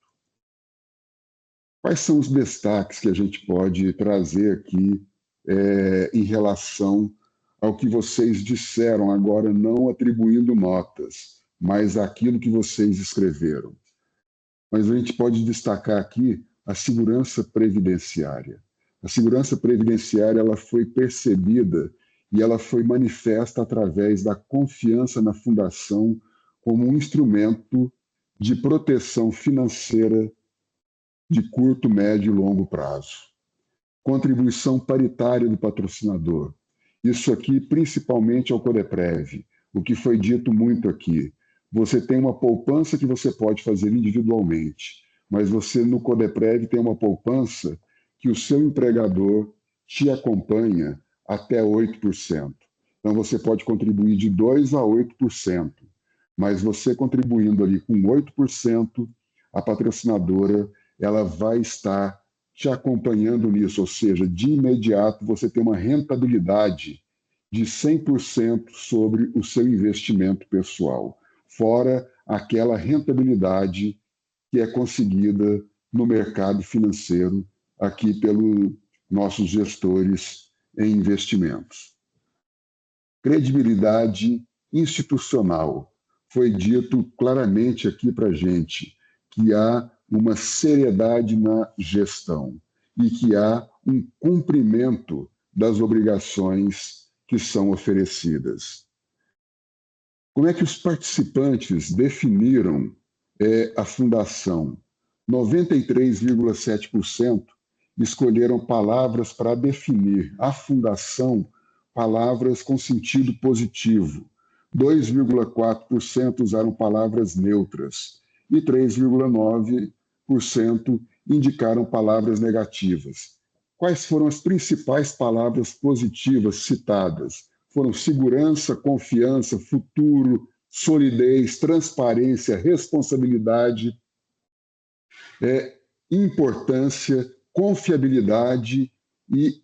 Quais são os destaques que a gente pode trazer aqui em relação ao que vocês disseram, agora não atribuindo notas, mas aquilo que vocês escreveram? Mas a gente pode destacar aqui a segurança previdenciária. A segurança previdenciária ela foi percebida e ela foi manifesta através da confiança na Fundação como um instrumento de proteção financeira de curto, médio e longo prazo. Contribuição paritária do patrocinador. Isso aqui principalmente ao Codeprev, o que foi dito muito aqui. Você tem uma poupança que você pode fazer individualmente, mas você no Codeprev tem uma poupança que o seu empregador te acompanha até 8%. Então você pode contribuir de 2% a 8%, mas você contribuindo ali com 8%, a patrocinadora ela vai estar te acompanhando nisso, ou seja, de imediato você tem uma rentabilidade de 100% sobre o seu investimento pessoal, fora aquela rentabilidade que é conseguida no mercado financeiro aqui pelos nossos gestores em investimentos. Credibilidade institucional. Foi dito claramente aqui para a gente que há uma seriedade na gestão e que há um cumprimento das obrigações que são oferecidas. Como é que os participantes definiram a fundação? 93,7% escolheram palavras para definir a fundação, palavras com sentido positivo. 2,4% usaram palavras neutras e 3,9% indicaram palavras negativas. Quais foram as principais palavras positivas citadas? Foram segurança, confiança, futuro, solidez, transparência, responsabilidade, importância, confiabilidade e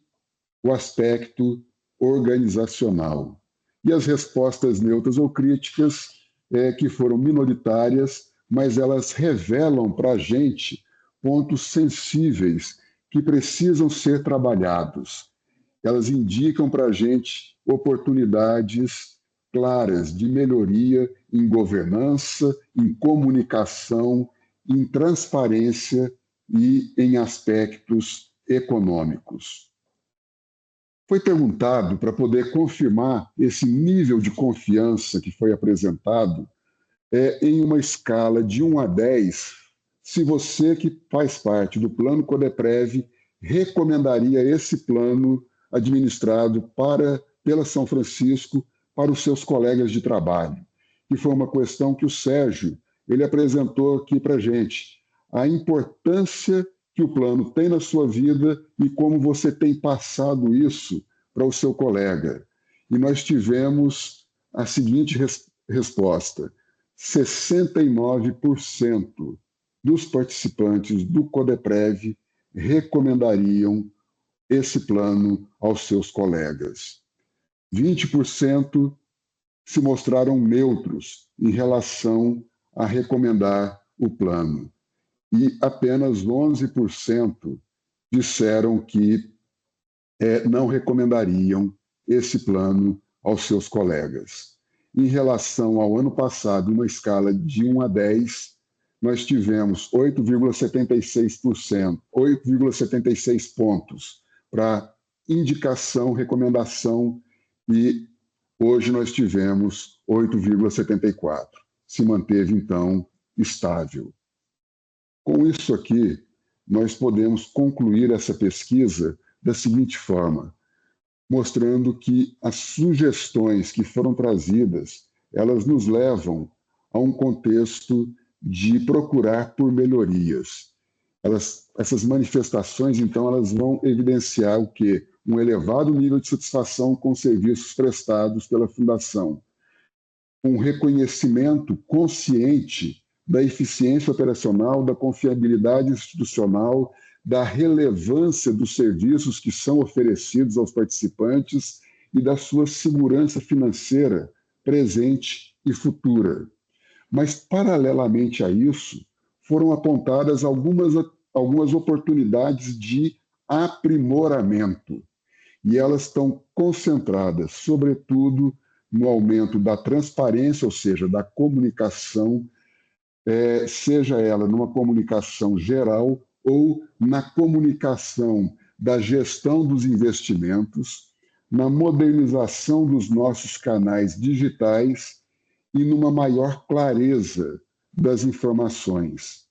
o aspecto organizacional. E as respostas neutras ou críticas, que foram minoritárias, mas elas revelam para a gente pontos sensíveis que precisam ser trabalhados. Elas indicam para a gente oportunidades claras de melhoria em governança, em comunicação, em transparência e em aspectos econômicos. Foi perguntado, para poder confirmar esse nível de confiança que foi apresentado, em uma escala de 1 a 10, se você que faz parte do plano Codeprev recomendaria esse plano administrado pela São Francisco para os seus colegas de trabalho. E foi uma questão que o Sérgio ele apresentou aqui para a gente, a importância que o plano tem na sua vida e como você tem passado isso para o seu colega. E nós tivemos a seguinte resposta: 69% dos participantes do CODEPREV recomendariam esse plano aos seus colegas. 20% se mostraram neutros em relação a recomendar o plano. E apenas 11% disseram que não recomendariam esse plano aos seus colegas. Em relação ao ano passado, uma escala de 1 a 10, nós tivemos 8,76 pontos para indicação, recomendação, e hoje nós tivemos 8,74. Se manteve, então, estável. Com isso aqui, nós podemos concluir essa pesquisa da seguinte forma, mostrando que as sugestões que foram trazidas, elas nos levam a um contexto de procurar por melhorias. Essas manifestações, então, elas vão evidenciar o quê? Um elevado nível de satisfação com os serviços prestados pela Fundação, um reconhecimento consciente da eficiência operacional, da confiabilidade institucional, da relevância dos serviços que são oferecidos aos participantes e da sua segurança financeira presente e futura. Mas, paralelamente a isso, foram apontadas algumas oportunidades de aprimoramento, e elas estão concentradas, sobretudo, no aumento da transparência, ou seja, da comunicação, seja ela numa comunicação geral ou na comunicação da gestão dos investimentos, na modernização dos nossos canais digitais e numa maior clareza das informações.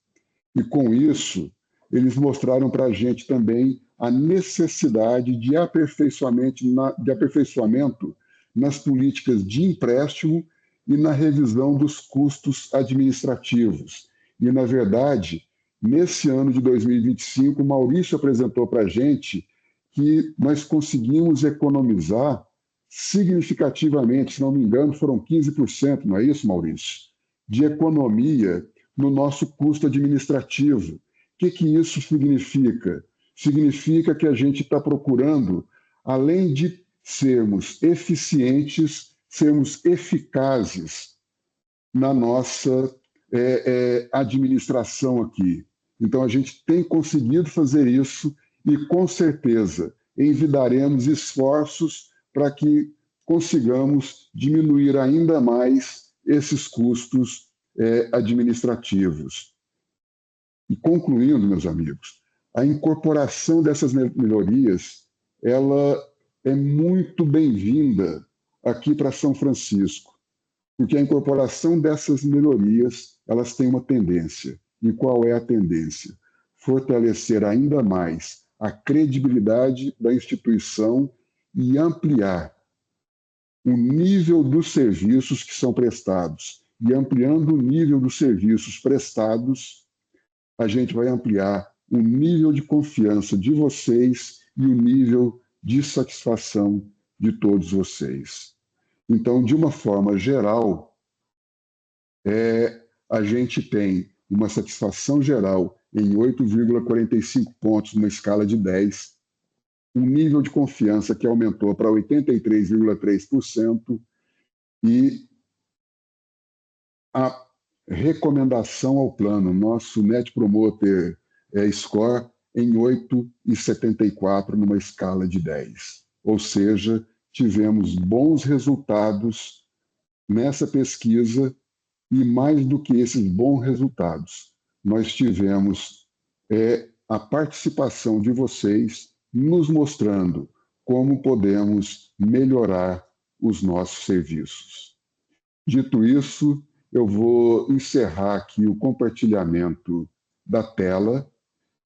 E com isso, eles mostraram para a gente também a necessidade de aperfeiçoamento nas políticas de empréstimo e na revisão dos custos administrativos. E, na verdade, nesse ano de 2025, o Maurício apresentou para a gente que nós conseguimos economizar significativamente, se não me engano, foram 15%, não é isso, Maurício? De economia no nosso custo administrativo. O que isso significa? Significa que a gente está procurando, além de sermos eficientes, sermos eficazes na nossa administração aqui. Então, a gente tem conseguido fazer isso e, com certeza, envidaremos esforços para que consigamos diminuir ainda mais esses custos administrativos. E concluindo, meus amigos, a incorporação dessas melhorias, ela é muito bem-vinda aqui para São Francisco, porque a incorporação dessas melhorias, elas têm uma tendência. E qual é a tendência? Fortalecer ainda mais a credibilidade da instituição e ampliar o nível dos serviços que são prestados. E ampliando o nível dos serviços prestados, a gente vai ampliar o nível de confiança de vocês e o nível de satisfação de todos vocês. Então, de uma forma geral, a gente tem uma satisfação geral em 8,45 pontos numa escala de 10, um nível de confiança que aumentou para 83,3% e a recomendação ao plano, nosso Net Promoter Score em 8,74 numa escala de 10. Ou seja, tivemos bons resultados nessa pesquisa e, mais do que esses bons resultados, nós tivemos a participação de vocês nos mostrando como podemos melhorar os nossos serviços. Dito isso, eu vou encerrar aqui o compartilhamento da tela,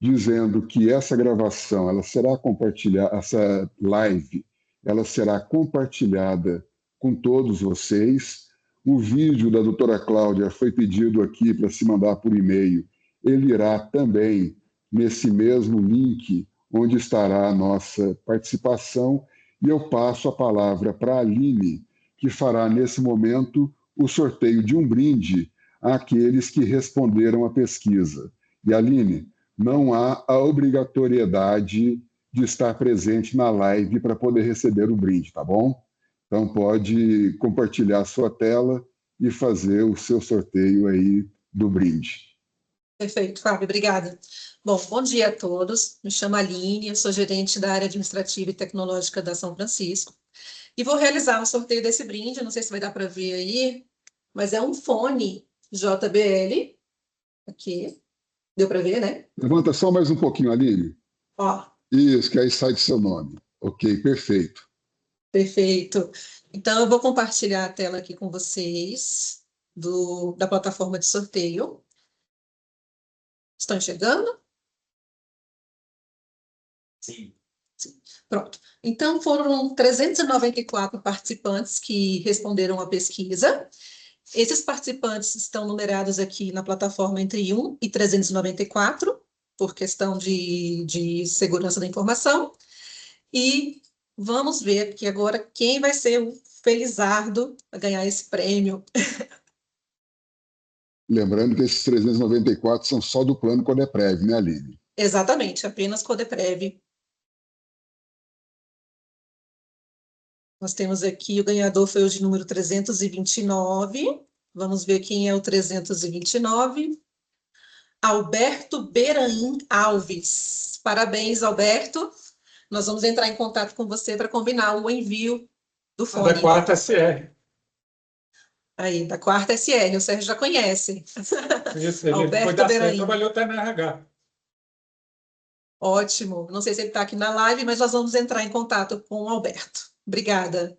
dizendo que essa gravação, ela será compartilhada, essa live, ela será compartilhada com todos vocês. O vídeo da doutora Cláudia foi pedido aqui para se mandar por e-mail. Ele irá também nesse mesmo link onde estará a nossa participação e eu passo a palavra para a Aline, que fará nesse momento o sorteio de um brinde àqueles que responderam à pesquisa. E Aline, não há a obrigatoriedade de estar presente na live para poder receber o brinde, tá bom? Então pode compartilhar a sua tela e fazer o seu sorteio aí do brinde. Perfeito, Fábio, obrigada. Bom dia a todos. Me chamo Aline, eu sou gerente da área administrativa e tecnológica da São Francisco. E vou realizar o sorteio desse brinde, não sei se vai dar para ver aí, mas é um fone JBL, aqui, deu para ver, né? Levanta só mais um pouquinho, Aline. Ó. Isso, que aí sai do seu nome. Ok, perfeito. Perfeito. Então, eu vou compartilhar a tela aqui com vocês da plataforma de sorteio. Estão enxergando? Sim. Pronto. Então, foram 394 participantes que responderam à pesquisa. Esses participantes estão numerados aqui na plataforma entre 1 e 394, por questão de segurança da informação. E vamos ver aqui agora quem vai ser o felizardo a ganhar esse prêmio. Lembrando que esses 394 são só do plano Codeprev, né, Aline? Exatamente, apenas Codeprev. Nós temos aqui, o ganhador foi o de número 329. Vamos ver quem é o 329. Alberto Beraim Alves. Parabéns, Alberto. Nós vamos entrar em contato com você para combinar o envio do fone. Da quarta SR. Aí, da quarta SR, o Sérgio já conhece. Isso, ele Alberto foi da SR, Beraim. trabalhou até na RH. Ótimo. Não sei se ele está aqui na live, mas nós vamos entrar em contato com o Alberto. Obrigada.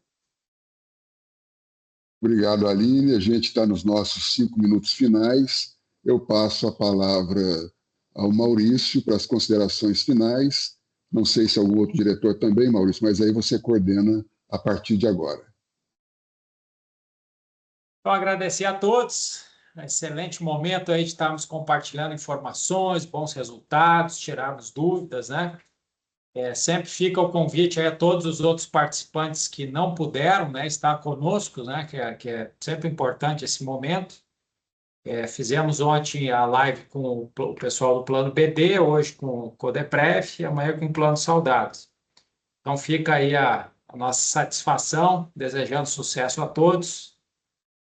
Obrigado, Aline. A gente está nos nossos 5 minutos finais. Eu passo a palavra ao Maurício para as considerações finais. Não sei se algum outro diretor também, Maurício, mas aí você coordena a partir de agora. Então, agradecer a todos. Excelente momento aí de estarmos compartilhando informações, bons resultados, tirarmos dúvidas, né? Sempre fica o convite aí a todos os outros participantes que não puderam, né, estar conosco, né, que é sempre importante esse momento. Fizemos ontem a live com o pessoal do Plano BD, hoje com o Codeprev e amanhã com o Plano Saudados. Então fica aí a nossa satisfação, desejando sucesso a todos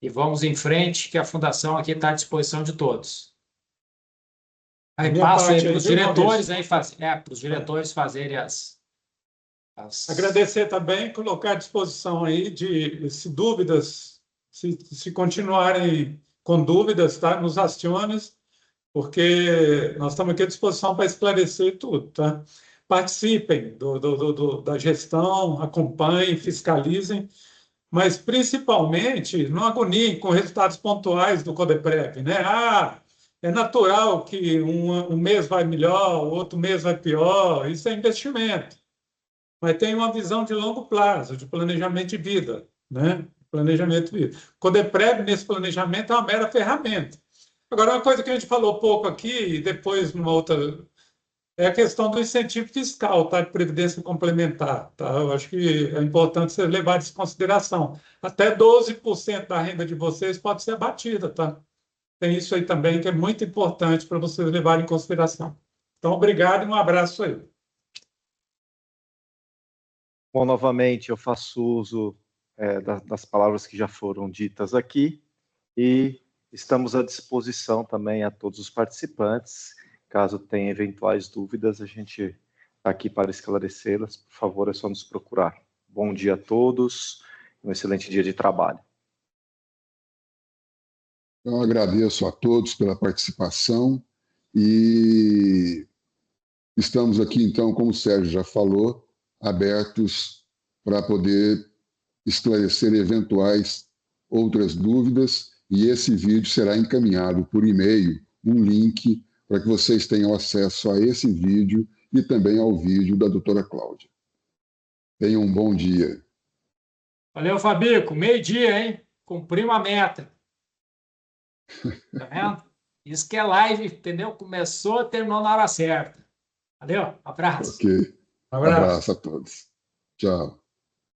e vamos em frente, que a Fundação aqui está à disposição de todos. Aí passo aí para os diretores, para os diretores fazerem as... Agradecer também, colocar à disposição aí se dúvidas, se continuarem com dúvidas, tá? Nos acione, porque nós estamos aqui à disposição para esclarecer tudo, tá? Participem da gestão, acompanhem, fiscalizem, mas principalmente não agoniem com resultados pontuais do Codeprev, né? É natural que um mês vai melhor, o outro mês vai pior, isso é investimento. Mas tem uma visão de longo prazo, de planejamento de vida, né? Planejamento de vida. Codeprev, nesse planejamento, é uma mera ferramenta. Agora, uma coisa que a gente falou pouco aqui, e depois numa outra, é a questão do incentivo fiscal, tá? De previdência complementar, tá? Eu acho que é importante você levar isso em consideração. Até 12% da renda de vocês pode ser abatida, tá? Tem isso aí também que é muito importante para vocês levarem em consideração. Então, obrigado e um abraço aí. Bom, novamente, eu faço uso das palavras que já foram ditas aqui e estamos à disposição também a todos os participantes. Caso tenham eventuais dúvidas, a gente está aqui para esclarecê-las. Por favor, é só nos procurar. Bom dia a todos, um excelente dia de trabalho. Eu agradeço a todos pela participação e estamos aqui, então, como o Sérgio já falou, abertos para poder esclarecer eventuais outras dúvidas e esse vídeo será encaminhado por e-mail, um link para que vocês tenham acesso a esse vídeo e também ao vídeo da doutora Cláudia. Tenham um bom dia. Valeu, Fabico. Meio-dia, hein? Cumprimos a meta. Tá vendo? Isso que é live, entendeu? Começou, terminou na hora certa. Valeu, abraço. Ok. Abraço a todos. Tchau.